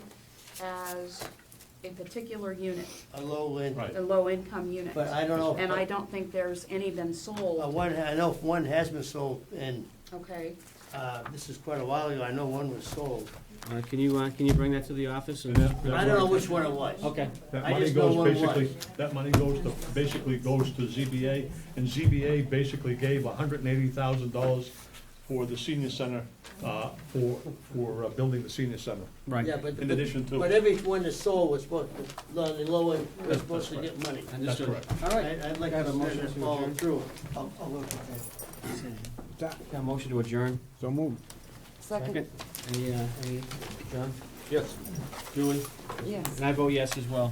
as a particular unit, A low end. Right. a low-income unit. But I don't know. And I don't think there's any been sold, I know one has been sold, and okay? this is quite a while ago. I know one was sold. Can you bring that to the office? And I don't know which one it was. Okay. That I money just know goes one basically, was. that money goes to ZBA, and ZBA basically gave $180,000 for the senior center, for building the senior center. Right. Yeah, but In addition to- but every one that's sold was supposed, the low end was supposed to get money. Understood. correct. All right. I'd like Got a to motion send it to follow adjourn? through. I'll look at that decision. Got a motion to adjourn. So moved. Second, Any, John? Yes. Julie? yes. And I vote yes as well.